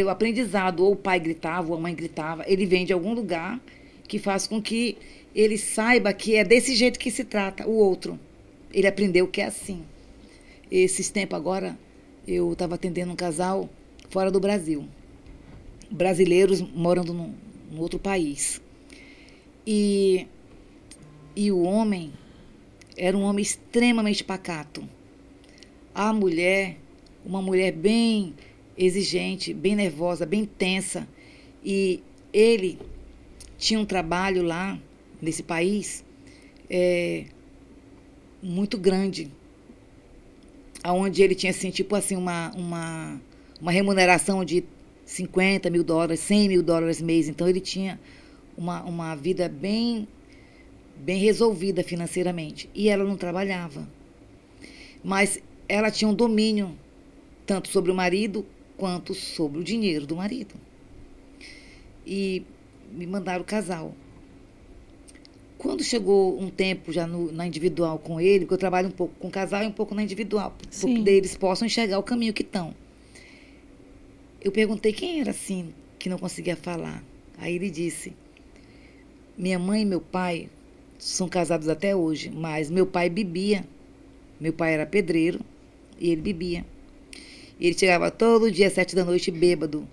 o aprendizado, ou o pai gritava, ou a mãe gritava, ele vem de algum lugar que faz com que ele saiba que é desse jeito que se trata o outro. Ele aprendeu que é assim. Esses tempos agora, eu estava atendendo um casal fora do Brasil. Brasileiros morando num outro país. E o homem era um homem extremamente pacato. A mulher, uma mulher bem exigente, bem nervosa, bem tensa. E ele tinha um trabalho lá, nesse país, muito grande, onde ele tinha, assim, tipo assim, uma remuneração de $50 mil, $100 mil mês. Então, ele tinha uma vida bem resolvida financeiramente. E ela não trabalhava. Mas ela tinha um domínio tanto sobre o marido quanto sobre o dinheiro do marido. E me mandaram casal. Quando chegou um tempo já na individual com ele, porque eu trabalho um pouco com casal e um pouco na individual, para que eles possam enxergar o caminho que estão. Eu perguntei quem era assim, que não conseguia falar. Aí ele disse, minha mãe e meu pai são casados até hoje, mas meu pai bebia. Meu pai era pedreiro e ele bebia. Ele chegava todo dia às 7 da noite bêbado.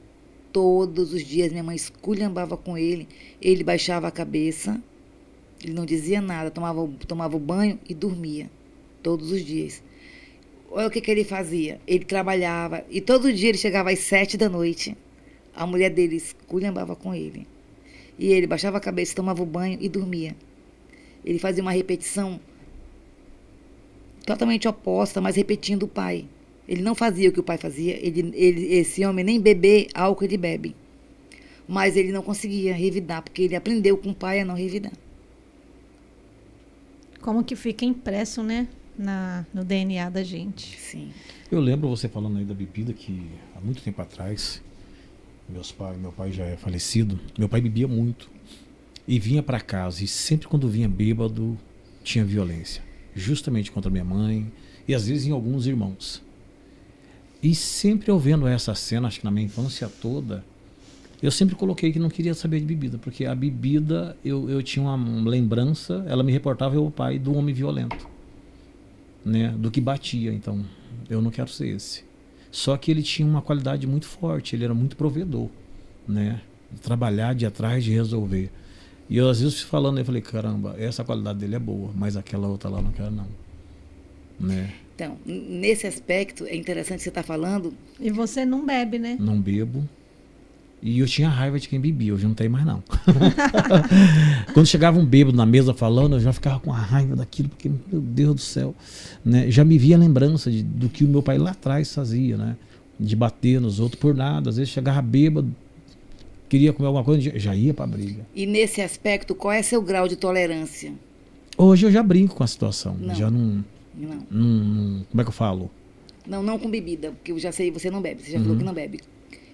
Todos os dias minha mãe esculhambava com ele. Ele baixava a cabeça, ele não dizia nada, tomava o banho e dormia. Todos os dias. Olha o que ele fazia. Ele trabalhava e todo dia ele chegava às 7 da noite. A mulher dele esculhambava com ele. E ele baixava a cabeça, tomava o banho e dormia. Ele fazia uma repetição totalmente oposta, mas repetindo o pai. Ele não fazia o que o pai fazia. Esse homem nem beber álcool ele bebe. Mas ele não conseguia revidar, porque ele aprendeu com o pai a não revidar. Como que fica impresso, né? No DNA da gente. Sim. Eu lembro você falando aí da bebida, que há muito tempo atrás, meu pai já é falecido, meu pai bebia muito. E vinha para casa, e sempre quando vinha bêbado, tinha violência. Justamente contra minha mãe, e às vezes em alguns irmãos. E sempre eu vendo essa cena, acho que na minha infância toda, eu sempre coloquei que não queria saber de bebida, porque a bebida, eu tinha uma lembrança, ela me reportava o pai do homem violento, né, do que batia. Então, eu não quero ser esse. Só que ele tinha uma qualidade muito forte, ele era muito provedor, né, de trabalhar, de ir atrás, de resolver. E eu às vezes falando, eu falei, caramba, essa qualidade dele é boa, mas aquela outra lá não quero não, né. Então, nesse aspecto, é interessante você estar falando. E você não bebe, né? Não bebo. E eu tinha raiva de quem bebia, hoje não tem mais não. Quando chegava um bêbado na mesa falando, eu já ficava com a raiva daquilo, porque, meu Deus do céu, né? Já me via a lembrança do que o meu pai lá atrás fazia, né? De bater nos outros por nada. Às vezes chegava bêbado, queria comer alguma coisa, já ia pra briga. E nesse aspecto, qual é seu grau de tolerância? Hoje eu já brinco com a situação. Não. Já não. Como é que eu falo? Não com bebida, porque eu já sei, você não bebe, você já falou que não bebe.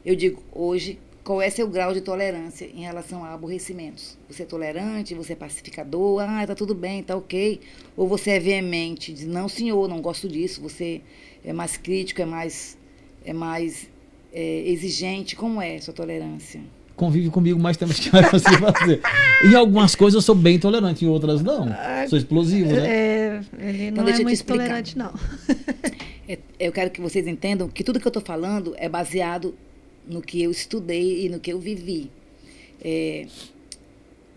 Eu digo, hoje, qual é seu grau de tolerância em relação a aborrecimentos? Você é tolerante, você é pacificador, tá tudo bem, tá ok. Ou você é veemente, diz, não senhor, não gosto disso, você é mais crítico, é mais exigente. Como é a sua tolerância? Convive comigo mais tempo que vai fazer. Em algumas coisas eu sou bem tolerante, em outras não. Sou explosivo, né? Ele Então, não deixa é eu te muito explicar. tolerante, não. Eu quero que vocês entendam que tudo que eu estou falando é baseado no que eu estudei e no que eu vivi.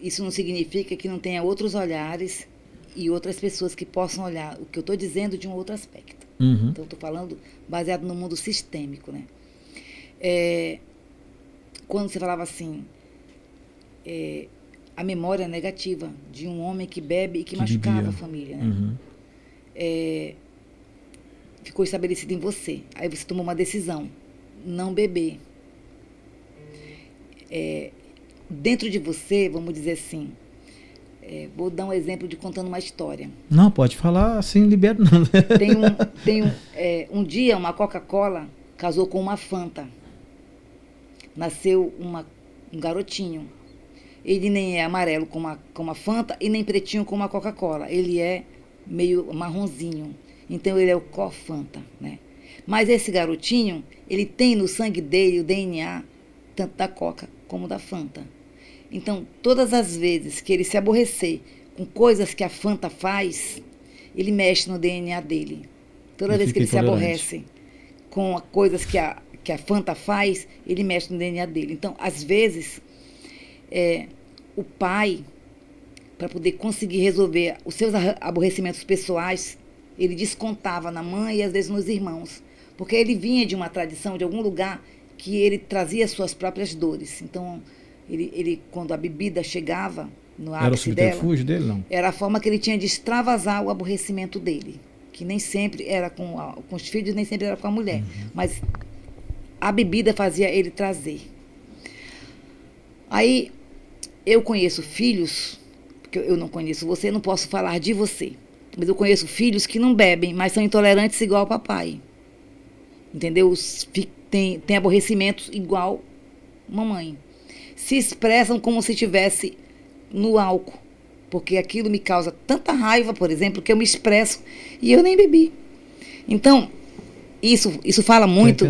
isso não significa que não tenha outros olhares e outras pessoas que possam olhar o que eu estou dizendo de um outro aspecto. Então, estou falando baseado no mundo sistêmico, né? Quando você falava assim, a memória negativa de um homem que bebe e que machucava bebia. A família, né? Ficou estabelecido em você. Aí você tomou uma decisão, não beber. Dentro de você, vamos dizer assim, vou dar um exemplo de contando uma história. Não, pode falar assim, libera não. Um dia, uma Coca-Cola casou com uma Fanta. Nasceu um garotinho. Ele nem é amarelo como a Fanta e nem pretinho como a Coca-Cola. Ele é meio marronzinho. Então, ele é o Co-Fanta, né? Mas esse garotinho, ele tem no sangue dele o DNA tanto da Coca como da Fanta. Então, todas as vezes que ele se aborrecer com coisas que a Fanta faz, ele mexe no DNA dele. Toda vez que ele se aborrece com coisas que a Fanta faz, ele mexe no DNA dele. Então, às vezes, o pai, para poder conseguir resolver os seus aborrecimentos pessoais, ele descontava na mãe e às vezes nos irmãos. Porque ele vinha de uma tradição, de algum lugar, que ele trazia suas próprias dores. Então, ele quando a bebida chegava no ápice dela... Era o subterfúgio dele, não? Era a forma que ele tinha de extravasar o aborrecimento dele. Que nem sempre era com os filhos, nem sempre era com a mulher. Mas a bebida fazia ele trazer. Aí, eu conheço filhos, porque eu não conheço você, não posso falar de você. Mas eu conheço filhos que não bebem, mas são intolerantes igual ao papai. Entendeu? Tem aborrecimentos igual mamãe. Se expressam como se estivesse no álcool. Porque aquilo me causa tanta raiva, por exemplo, que eu me expresso e eu nem bebi. Então, isso fala muito.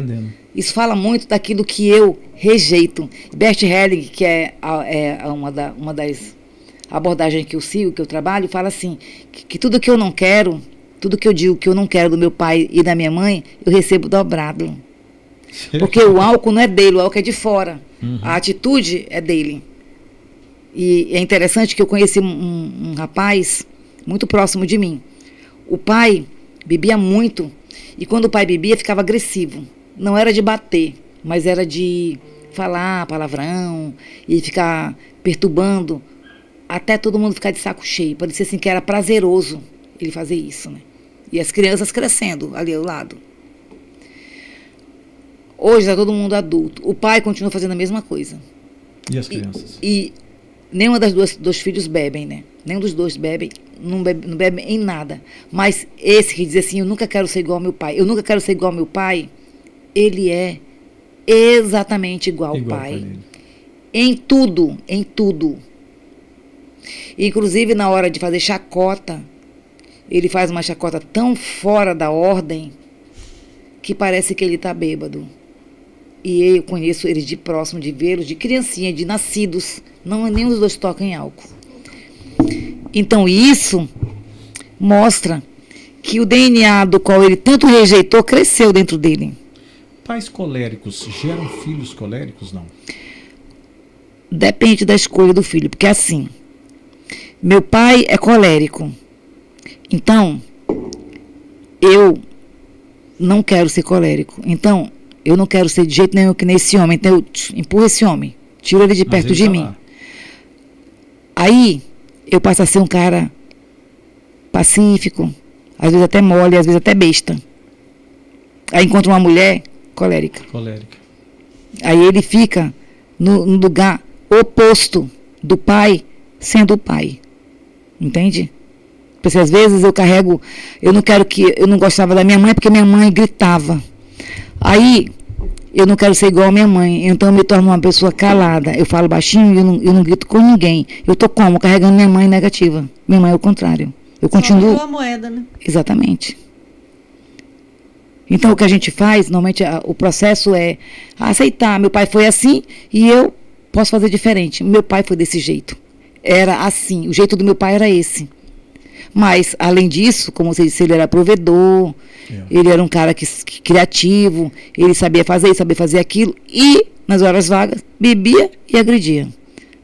Isso fala muito daquilo que eu rejeito. Bert Helling, que é uma das abordagens que eu sigo, que eu trabalho, fala assim, que tudo que eu não quero, tudo que eu digo que eu não quero do meu pai e da minha mãe, eu recebo dobrado. Porque o álcool não é dele, o álcool é de fora. A atitude é dele. E é interessante que eu conheci um rapaz muito próximo de mim. O pai bebia muito, e quando o pai bebia, ficava agressivo. Não era de bater, mas era de falar palavrão e ficar perturbando, até todo mundo ficar de saco cheio. Parecia assim que era prazeroso ele fazer isso, né? E as crianças crescendo ali ao lado. Hoje está todo mundo adulto. O pai continua fazendo a mesma coisa. E as crianças? E nenhuma das dos filhos bebem, né? Nenhum dos dois bebem, não bebem em nada. Mas esse que diz assim, eu nunca quero ser igual ao meu pai, eu nunca quero ser igual ao meu pai, ele é exatamente igual ao pai. Em tudo, em tudo. Inclusive, na hora de fazer chacota, ele faz uma chacota tão fora da ordem que parece que ele está bêbado. E eu conheço eles de próximo, de vê-los, de criancinha, de nascidos. Nem os dois tocam em álcool. Então, isso mostra que o DNA do qual ele tanto rejeitou cresceu dentro dele. Pais coléricos geram filhos coléricos, não? Depende da escolha do filho, porque assim, meu pai é colérico, então eu não quero ser colérico, então eu não quero ser de jeito nenhum que nem esse homem, então eu empurro esse homem, tiro ele de perto de mim. Aí eu passo a ser um cara pacífico, às vezes até mole, às vezes até besta. Aí encontro uma mulher colérica. Aí ele fica no lugar oposto do pai, sendo o pai. Entende? Porque às vezes eu não gostava da minha mãe porque minha mãe gritava. Aí eu não quero ser igual a minha mãe, então eu me torno uma pessoa calada. Eu falo baixinho e eu não grito com ninguém. Eu tô como? Carregando minha mãe negativa. Minha mãe é o contrário. Eu continuo. Só a moeda, né? Exatamente. Então o que a gente faz, normalmente o processo é aceitar. Meu pai foi assim e eu posso fazer diferente. Meu pai foi desse jeito. Era assim. O jeito do meu pai era esse. Mas, além disso, como você disse, ele era provedor, ele era um cara criativo, ele sabia fazer aquilo, e, nas horas vagas, bebia e agredia.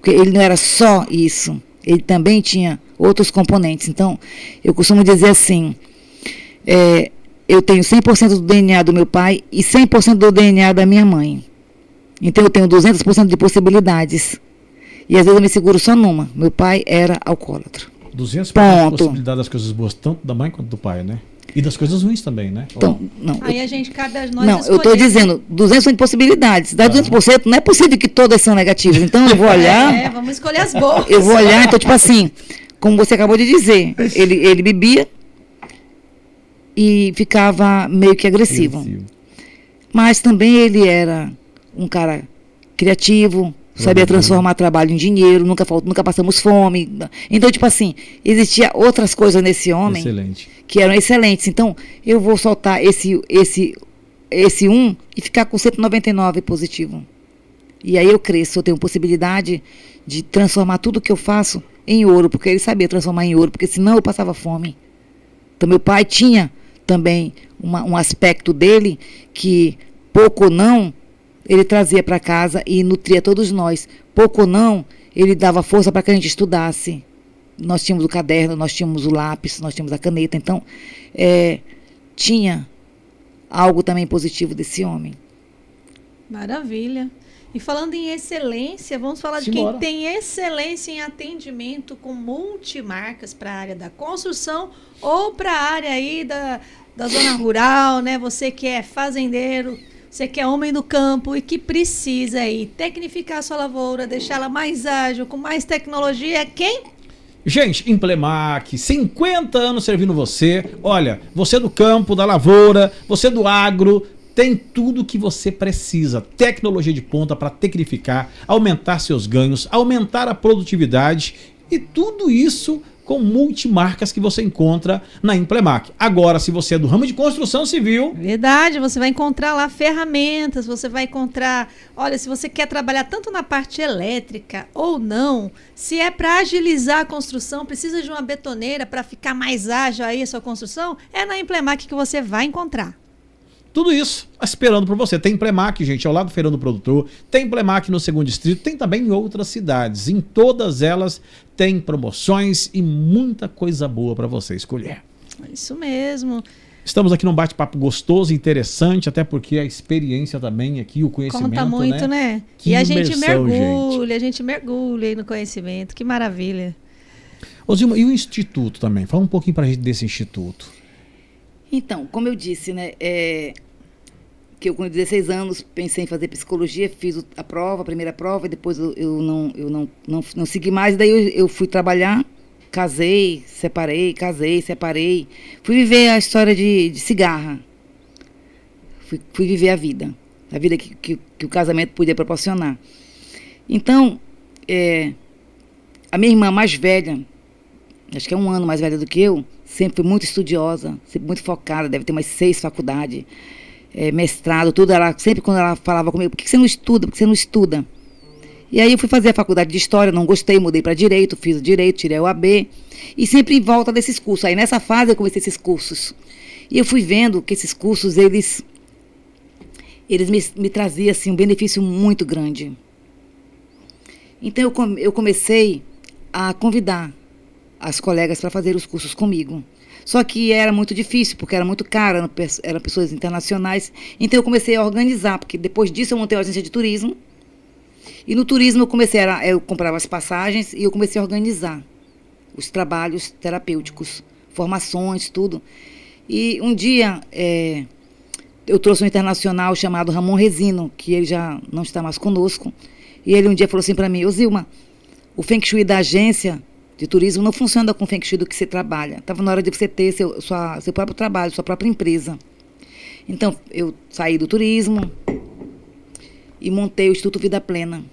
Porque ele não era só isso, ele também tinha outros componentes. Então, eu costumo dizer assim, eu tenho 100% do DNA do meu pai e 100% do DNA da minha mãe. Então, eu tenho 200% de possibilidades. E às vezes eu me seguro só numa. Meu pai era alcoólatra. 200% de possibilidade das coisas boas, tanto da mãe quanto do pai, né? E das coisas ruins também, né? Então, não. Aí a gente, cada nós Não, eu estou dizendo, 200% de possibilidades. Das 200%, não é possível que todas são negativas. Então, eu vou olhar... vamos escolher as boas. Eu vou olhar, então, tipo assim, como você acabou de dizer, ele bebia e ficava meio que agressivo. Mas também ele era um cara criativo, sabia transformar trabalho em dinheiro, nunca passamos fome. Então, tipo assim, existia outras coisas nesse homem que eram excelentes. Então, eu vou soltar esse 1 e ficar com 199 positivo. E aí eu cresço, eu tenho possibilidade de transformar tudo que eu faço em ouro, porque ele sabia transformar em ouro, porque senão eu passava fome. Então, meu pai tinha também um aspecto dele que, pouco ou não, ele trazia para casa e nutria todos nós. Pouco ou não, ele dava força para que a gente estudasse. Nós tínhamos o caderno, nós tínhamos o lápis, nós tínhamos a caneta. Então, tinha algo também positivo desse homem. Maravilha. E falando em excelência, vamos falar de quem tem excelência em atendimento com multimarcas para a área da construção ou para a área aí da zona rural, né? Você que é fazendeiro, você que é homem do campo e que precisa aí tecnificar a sua lavoura, deixá-la mais ágil, com mais tecnologia, quem? Gente, Implemac, 50 anos servindo você. Olha, você do campo, da lavoura, você do agro, tem tudo que você precisa. Tecnologia de ponta para tecnificar, aumentar seus ganhos, aumentar a produtividade e tudo isso com multimarcas que você encontra na Implemac. Agora, se você é do ramo de construção civil... Verdade, você vai encontrar lá ferramentas, você vai encontrar... Olha, se você quer trabalhar tanto na parte elétrica ou não, se é para agilizar a construção, precisa de uma betoneira para ficar mais ágil aí a sua construção, é na Implemac que você vai encontrar. Tudo isso esperando por você. Tem Implemac, gente, ao lado do Feirão do Produtor, tem Implemac no 2º Distrito, tem também em outras cidades. Em todas elas tem promoções e muita coisa boa para você escolher. Isso mesmo. Estamos aqui num bate-papo gostoso, interessante, até porque a experiência também aqui, o conhecimento, conta muito, né? Que e a imersão, gente mergulha aí no conhecimento. Que maravilha. Ô Zilma, e o Instituto também? Fala um pouquinho pra gente desse Instituto. Então, como eu disse, né, que eu com 16 anos pensei em fazer psicologia, fiz a primeira prova, e depois eu não segui mais, daí eu fui trabalhar, casei, separei, fui viver a história de cigarra, fui viver a vida que o casamento podia proporcionar. Então, a minha irmã mais velha, acho que é 1 ano mais velha do que eu, sempre foi muito estudiosa, sempre muito focada, deve ter umas 6 faculdades, mestrado, tudo. Sempre quando ela falava comigo, por que você não estuda? Por que você não estuda? E aí eu fui fazer a faculdade de História, não gostei, mudei para Direito, fiz Direito, tirei o AB, e sempre em volta desses cursos. Aí nessa fase eu comecei esses cursos. E eu fui vendo que esses cursos, eles me traziam assim, um benefício muito grande. Então eu comecei a convidar as colegas para fazer os cursos comigo. Só que era muito difícil, porque era muito caro, eram pessoas internacionais. Então eu comecei a organizar, porque depois disso eu montei a agência de turismo. E no turismo eu comprava as passagens e eu comecei a organizar os trabalhos terapêuticos, formações, tudo. E um dia eu trouxe um internacional chamado Ramon Resino, que ele já não está mais conosco. E ele um dia falou assim para mim: ô Zilma, o Feng Shui da agência de turismo não funciona com o Feng Shui do que você trabalha. Estava na hora de você ter seu próprio trabalho, sua própria empresa. Então, eu saí do turismo e montei o Instituto Vida Plena.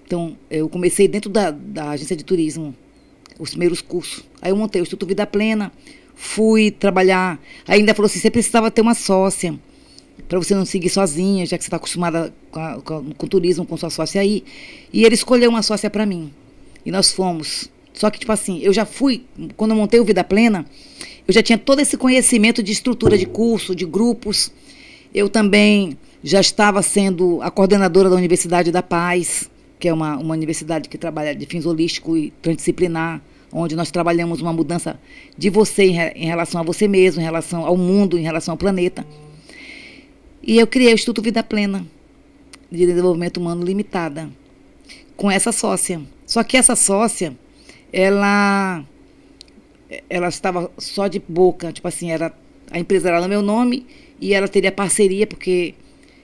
Então, eu comecei dentro da agência de turismo, os primeiros cursos. Aí eu montei o Instituto Vida Plena, fui trabalhar. Aí ainda falou assim, você precisava ter uma sócia, para você não seguir sozinha, já que você está acostumada com turismo, com sua sócia aí. E ele escolheu uma sócia para mim. E nós fomos. Só que, tipo assim, eu já fui, quando eu montei o Vida Plena, eu já tinha todo esse conhecimento de estrutura de curso, de grupos. Eu também já estava sendo a coordenadora da Universidade da Paz, que é uma universidade que trabalha de fins holísticos e transdisciplinar, onde nós trabalhamos uma mudança de você em relação a você mesmo, em relação ao mundo, em relação ao planeta. E eu criei o Instituto Vida Plena, de Desenvolvimento Humano Limitada, com essa sócia. Só que essa sócia, ela estava só de boca, tipo assim, a empresa era no meu nome e ela teria parceria, porque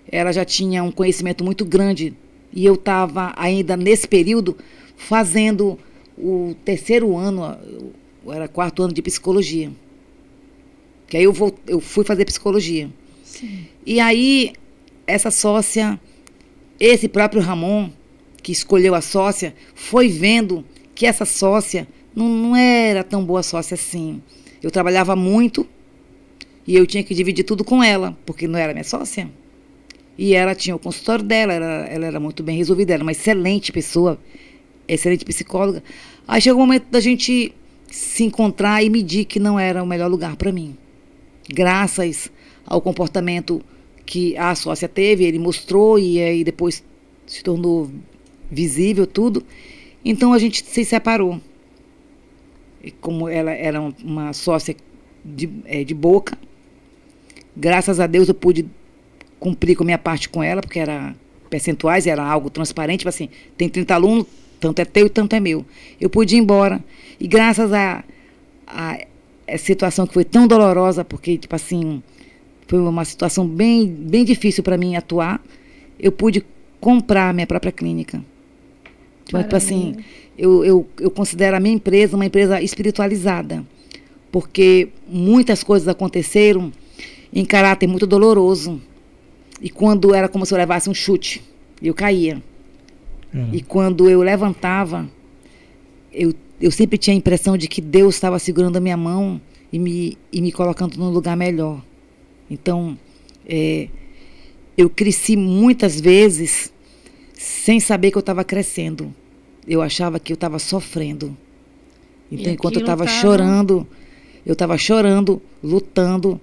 ela já tinha um conhecimento muito grande. E eu estava ainda nesse período fazendo o 3º ano, era 4º ano de psicologia. Que aí eu fui fazer psicologia. Sim. E aí, essa sócia, esse próprio Ramon, que escolheu a sócia, foi vendo que essa sócia não era tão boa sócia assim. Eu trabalhava muito e eu tinha que dividir tudo com ela, porque não era minha sócia. E ela tinha o consultório dela, ela era muito bem resolvida, era uma excelente pessoa, excelente psicóloga. Aí chegou o momento da gente se encontrar e medir que não era o melhor lugar para mim. Graças ao comportamento que a sócia teve, ele mostrou e aí depois se tornou visível tudo. Então a gente se separou. E como ela era uma sócia de boca, graças a Deus eu pude cumprir com a minha parte com ela, porque era percentuais, era algo transparente, tipo assim, tem 30 alunos, tanto é teu e tanto é meu. Eu pude ir embora. E graças a essa situação que foi tão dolorosa, porque, tipo assim, foi uma situação bem, bem difícil para mim atuar, eu pude comprar a minha própria clínica. Tipo assim, eu considero a minha empresa uma empresa espiritualizada, porque muitas coisas aconteceram em caráter muito doloroso. E quando era como se eu levasse um chute, eu caía. E quando eu levantava, eu sempre tinha a impressão de que Deus estava segurando a minha mão e me colocando num lugar melhor. Então, eu cresci muitas vezes sem saber que eu estava crescendo. Eu achava que eu estava sofrendo. Então, enquanto eu estava chorando, lutando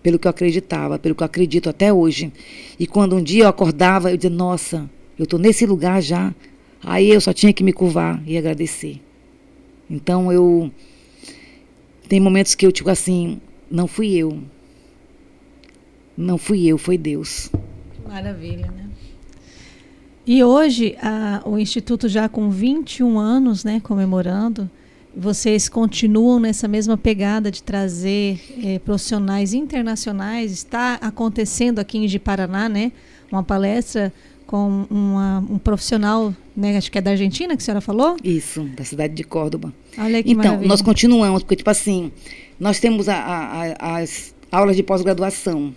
pelo que eu acreditava, pelo que eu acredito até hoje. E quando um dia eu acordava, eu dizia, nossa, eu estou nesse lugar já. Aí eu só tinha que me curvar e agradecer. Então, tem momentos que eu, tipo assim, não fui eu. Não fui eu, foi Deus. Maravilha, né? E hoje, o Instituto já com 21 anos, né, comemorando, vocês continuam nessa mesma pegada de trazer profissionais internacionais. Está acontecendo aqui em Ji-Paraná, né, uma palestra com um profissional, né, acho que é da Argentina, que a senhora falou? Isso, da cidade de Córdoba. Olha que então, maravilha. Nós continuamos, porque, tipo assim, nós temos as aulas de pós-graduação,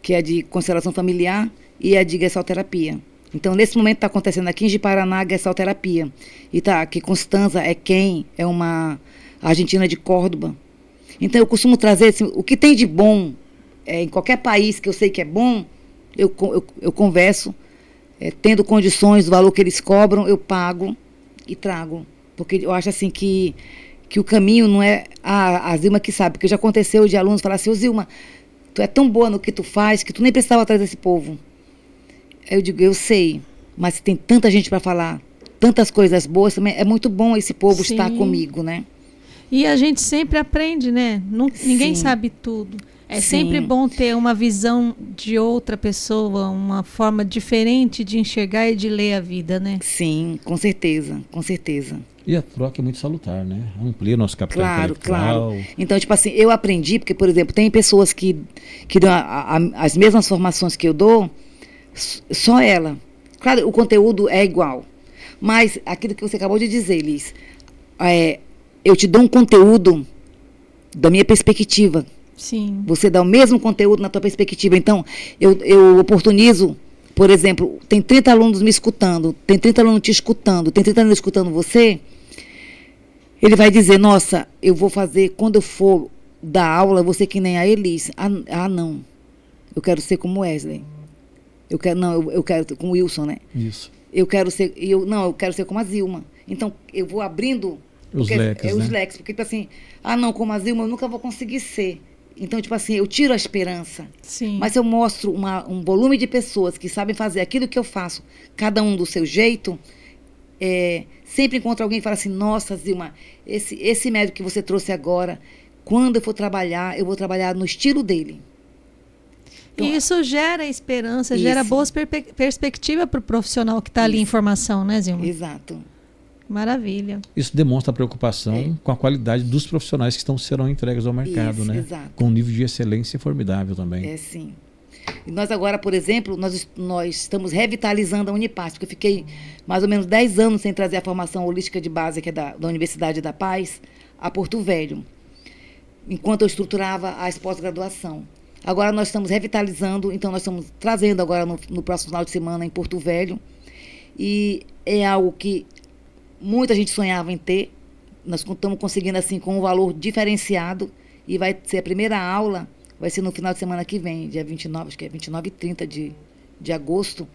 que é de constelação familiar e é de gestalterapia. Então, nesse momento está acontecendo aqui em Ji-Paraná a gestalterapia. E tá aqui Constanza é uma argentina de Córdoba. Então, eu costumo trazer assim, o que tem de bom em qualquer país que eu sei que é bom, eu converso, tendo condições, o valor que eles cobram, eu pago e trago. Porque eu acho assim que o caminho não é a Zilma que sabe, porque já aconteceu de alunos falar assim, ô Zilma, tu é tão boa no que tu faz que tu nem precisava trazer esse povo. Eu digo, eu sei, mas tem tanta gente para falar, tantas coisas boas também, é muito bom esse povo Sim. estar comigo, né? E a gente sempre aprende, né? Ninguém sabe tudo. É Sim. sempre bom ter uma visão de outra pessoa, uma forma diferente de enxergar e de ler a vida, né? Sim, com certeza, com certeza. E a troca é muito salutar, né? Amplia nosso capital intelectual. Claro. Então, tipo assim, eu aprendi, porque, por exemplo, tem pessoas que dão as mesmas formações que eu dou, só ela. Claro, o conteúdo é igual. Mas aquilo que você acabou de dizer, Liz, eu te dou um conteúdo da minha perspectiva. Sim. Você dá o mesmo conteúdo na tua perspectiva. Então, eu oportunizo, por exemplo, tem 30 alunos me escutando, tem 30 alunos te escutando, tem 30 alunos escutando você. Ele vai dizer, nossa, eu vou fazer, quando eu for dar aula, eu vou ser que nem a Elis. Não. Eu quero ser como Wesley. Eu quero com o Wilson, né? Isso. Eu quero ser como a Zilma. Então, eu vou abrindo os leques, os leques, porque tipo assim, como a Zilma eu nunca vou conseguir ser. Então, tipo assim, eu tiro a esperança. Sim. Mas eu mostro um volume de pessoas que sabem fazer aquilo que eu faço, cada um do seu jeito, sempre encontro alguém que fala assim, nossa, Zilma, esse médico que você trouxe agora, quando eu for trabalhar, eu vou trabalhar no estilo dele. Então, e isso gera esperança, isso. gera boas perspectivas para o profissional que está ali em formação, né, Zilma? Exato. Maravilha. Isso demonstra a preocupação com a qualidade dos profissionais que serão entregues ao mercado, Isso, né? exato. Com um nível de excelência formidável também. É, sim. E nós agora, por exemplo, nós estamos revitalizando a Unipaz, porque eu fiquei mais ou menos 10 anos sem trazer a formação holística de base, que é da Universidade da Paz, a Porto Velho, enquanto eu estruturava a pós-graduação. Agora nós estamos revitalizando, então nós estamos trazendo agora no próximo final de semana em Porto Velho, e é algo que muita gente sonhava em ter. Nós estamos conseguindo assim com um valor diferenciado, e vai ser a primeira aula, vai ser no final de semana que vem, dia 29, acho que é 29 e 30 de agosto,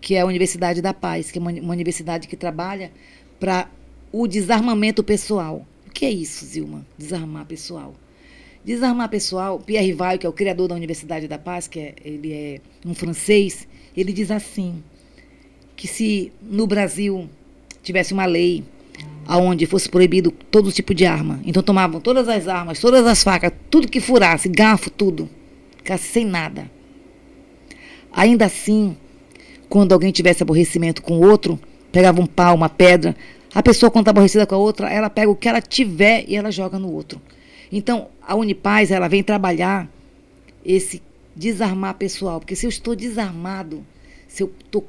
que é a Universidade da Paz, que é uma universidade que trabalha para o desarmamento pessoal. O que é isso, Zilma? Desarmar pessoal. Desarmar pessoal, Pierre Weil, que é o criador da Universidade da Paz, ele é um francês, ele diz assim, que se no Brasil tivesse uma lei onde fosse proibido todo tipo de arma, então tomavam todas as armas, todas as facas, tudo que furasse, garfo, tudo, ficasse sem nada. Ainda assim, quando alguém tivesse aborrecimento com o outro, pegava um pau, uma pedra, a pessoa, quando está aborrecida com a outra, ela pega o que ela tiver e ela joga no outro. Então, a Unipaz, ela vem trabalhar esse desarmar pessoal, porque se eu estou desarmado, se eu estou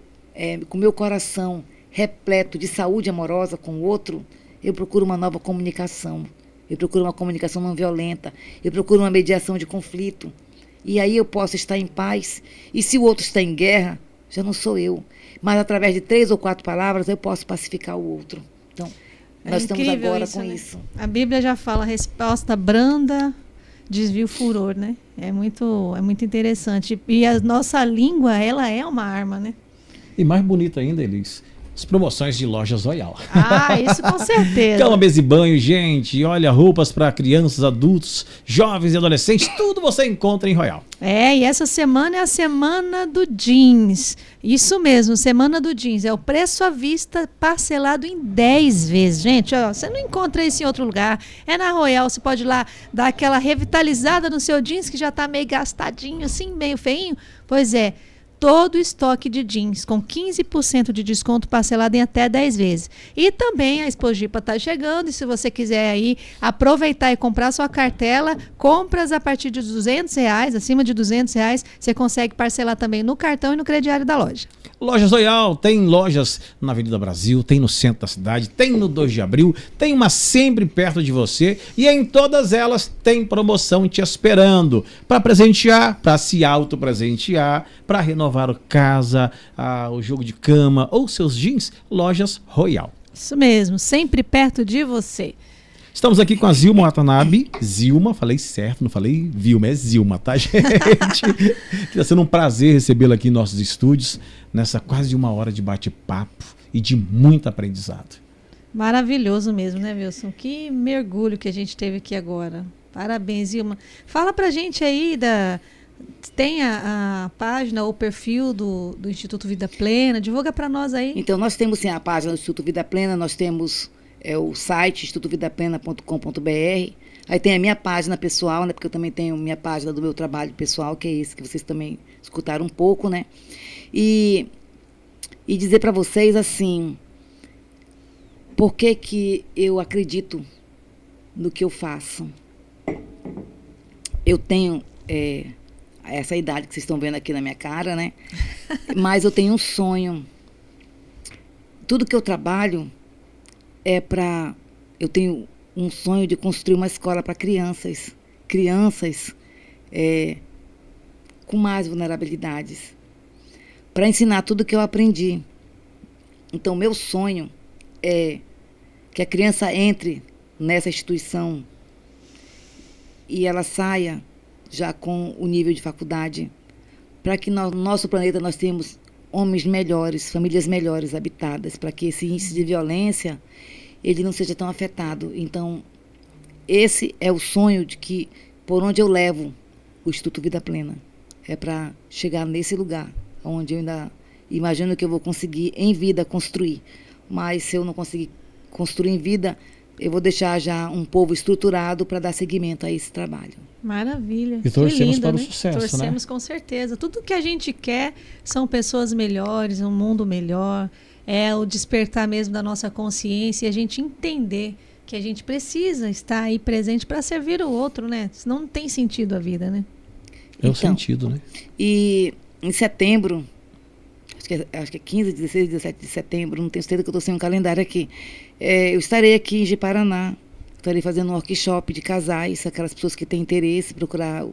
com o meu coração repleto de saúde amorosa com o outro, eu procuro uma nova comunicação, eu procuro uma comunicação não violenta, eu procuro uma mediação de conflito, e aí eu posso estar em paz, e se o outro está em guerra, já não sou eu, mas através de 3 ou 4 palavras eu posso pacificar o outro. Então, nós estamos agora com isso. A Bíblia já fala, resposta branda desvia o furor, né? É muito interessante. E a nossa língua, ela é uma arma, né? E mais bonito ainda, Elis, as promoções de Lojas Royal. Ah, isso com certeza. Cama, mesa e banho, gente. Olha, roupas para crianças, adultos, jovens e adolescentes. Tudo você encontra em Royal. E essa semana é a semana do jeans. Isso mesmo, semana do jeans. É o preço à vista parcelado em 10 vezes. Gente, ó, você não encontra isso em outro lugar. É na Royal, você pode ir lá dar aquela revitalizada no seu jeans que já está meio gastadinho, assim, meio feinho. Pois é. Todo o estoque de jeans com 15% de desconto parcelado em até 10 vezes. E também a Expogipa está chegando, e se você quiser aí aproveitar e comprar sua cartela, compras a partir de R$200, acima de R$200, você consegue parcelar também no cartão e no crediário da loja. Lojas Royal, tem lojas na Avenida Brasil, tem no centro da cidade, tem no 2 de abril, tem uma sempre perto de você, e em todas elas tem promoção te esperando para presentear, para se autopresentear, para renovar a casa, o jogo de cama ou seus jeans. Lojas Royal. Isso mesmo, sempre perto de você. Estamos aqui com a Zilma Watanabe. Zilma, falei certo, não falei Vilma, é Zilma, tá, gente? Está sendo um prazer recebê-la aqui em nossos estúdios, nessa quase de 1 hora de bate-papo e de muito aprendizado. Maravilhoso mesmo, né, Wilson? Que mergulho que a gente teve aqui agora. Parabéns, Zilma. Fala pra gente aí tem a página ou perfil do Instituto Vida Plena, divulga para nós aí. Então, nós temos sim a página do Instituto Vida Plena, nós temos o site institutovidaplena.com.br, aí tem a minha página pessoal, né, porque eu também tenho minha página do meu trabalho pessoal, que é esse que vocês também escutaram um pouco, né, e dizer para vocês assim, por que eu acredito no que eu faço. Eu tenho essa idade que vocês estão vendo aqui na minha cara, né? Mas eu tenho um sonho. Tudo que eu trabalho eu tenho um sonho de construir uma escola para crianças com mais vulnerabilidades, para ensinar tudo que eu aprendi. Então, meu sonho é que a criança entre nessa instituição e ela saia já com o nível de faculdade, para que no nosso planeta nós tenhamos homens melhores, famílias melhores habitadas, para que esse índice de violência ele não seja tão afetado. Então, esse é o sonho por onde eu levo o Instituto Vida Plena. É para chegar nesse lugar, onde eu ainda imagino que eu vou conseguir em vida construir. Mas se eu não conseguir construir em vida, eu vou deixar já um povo estruturado para dar seguimento a esse trabalho. Maravilha. E torcemos linda, para o né? sucesso, Torcemos com certeza. Tudo que a gente quer são pessoas melhores, um mundo melhor. É o despertar mesmo da nossa consciência e a gente entender que a gente precisa estar aí presente para servir o outro, né? Senão não tem sentido a vida, né? É o sentido, né? E em setembro, acho que é 15, 16, 17 de setembro, não tenho certeza que eu estou sem um calendário aqui. Eu estarei aqui em Ji-Paraná, estarei fazendo um workshop de casais, aquelas pessoas que têm interesse, procurar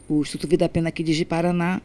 o Instituto Vida Plena aqui de Ji-Paraná,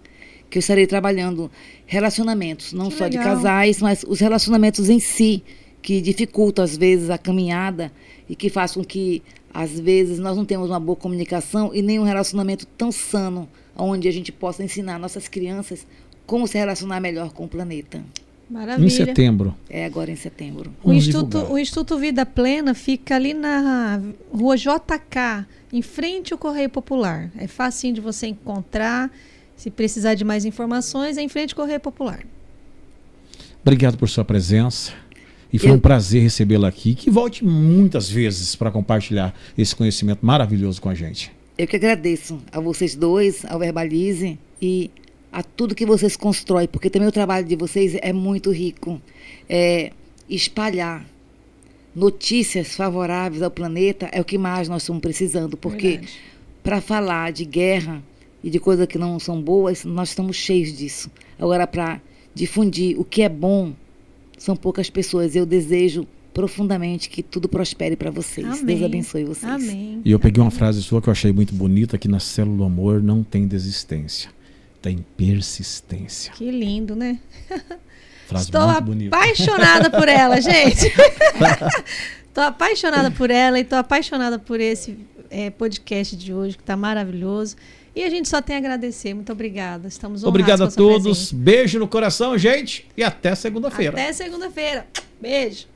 que eu estarei trabalhando relacionamentos, não Que só de legal. casais, mas os relacionamentos em si, que dificultam às vezes a caminhada e que faz com que às vezes nós não temos uma boa comunicação e nem um relacionamento tão sano, onde a gente possa ensinar nossas crianças como se relacionar melhor com o planeta. Maravilha. Em setembro. É agora em setembro. Vamos divulgar. O Instituto Vida Plena fica ali na rua JK, em frente ao Correio Popular. É facinho de você encontrar. Se precisar de mais informações, é em frente ao Correio Popular. Obrigado por sua presença. E foi um prazer recebê-la aqui. Que volte muitas vezes para compartilhar esse conhecimento maravilhoso com a gente. Eu que agradeço a vocês dois, ao Verbalize e a tudo que vocês constroem, porque também o trabalho de vocês é muito rico. Espalhar notícias favoráveis ao planeta é o que mais nós estamos precisando, porque para falar de guerra e de coisas que não são boas, nós estamos cheios disso. Agora, para difundir o que é bom, são poucas pessoas. Eu desejo profundamente que tudo prospere para vocês. Amém. Deus abençoe vocês. Amém. E eu peguei uma frase sua que eu achei muito bonita, que na célula do amor não tem desistência, tem persistência. Que lindo, né? Frase Estou muito bonita. apaixonada por ela, gente. Estou apaixonada por ela e estou apaixonada por esse podcast de hoje, que está maravilhoso. E a gente só tem a agradecer. Muito obrigada. Estamos honrados. Obrigado a com a sua todos. presença. Beijo no coração, gente. E até segunda-feira. Até segunda-feira. Beijo.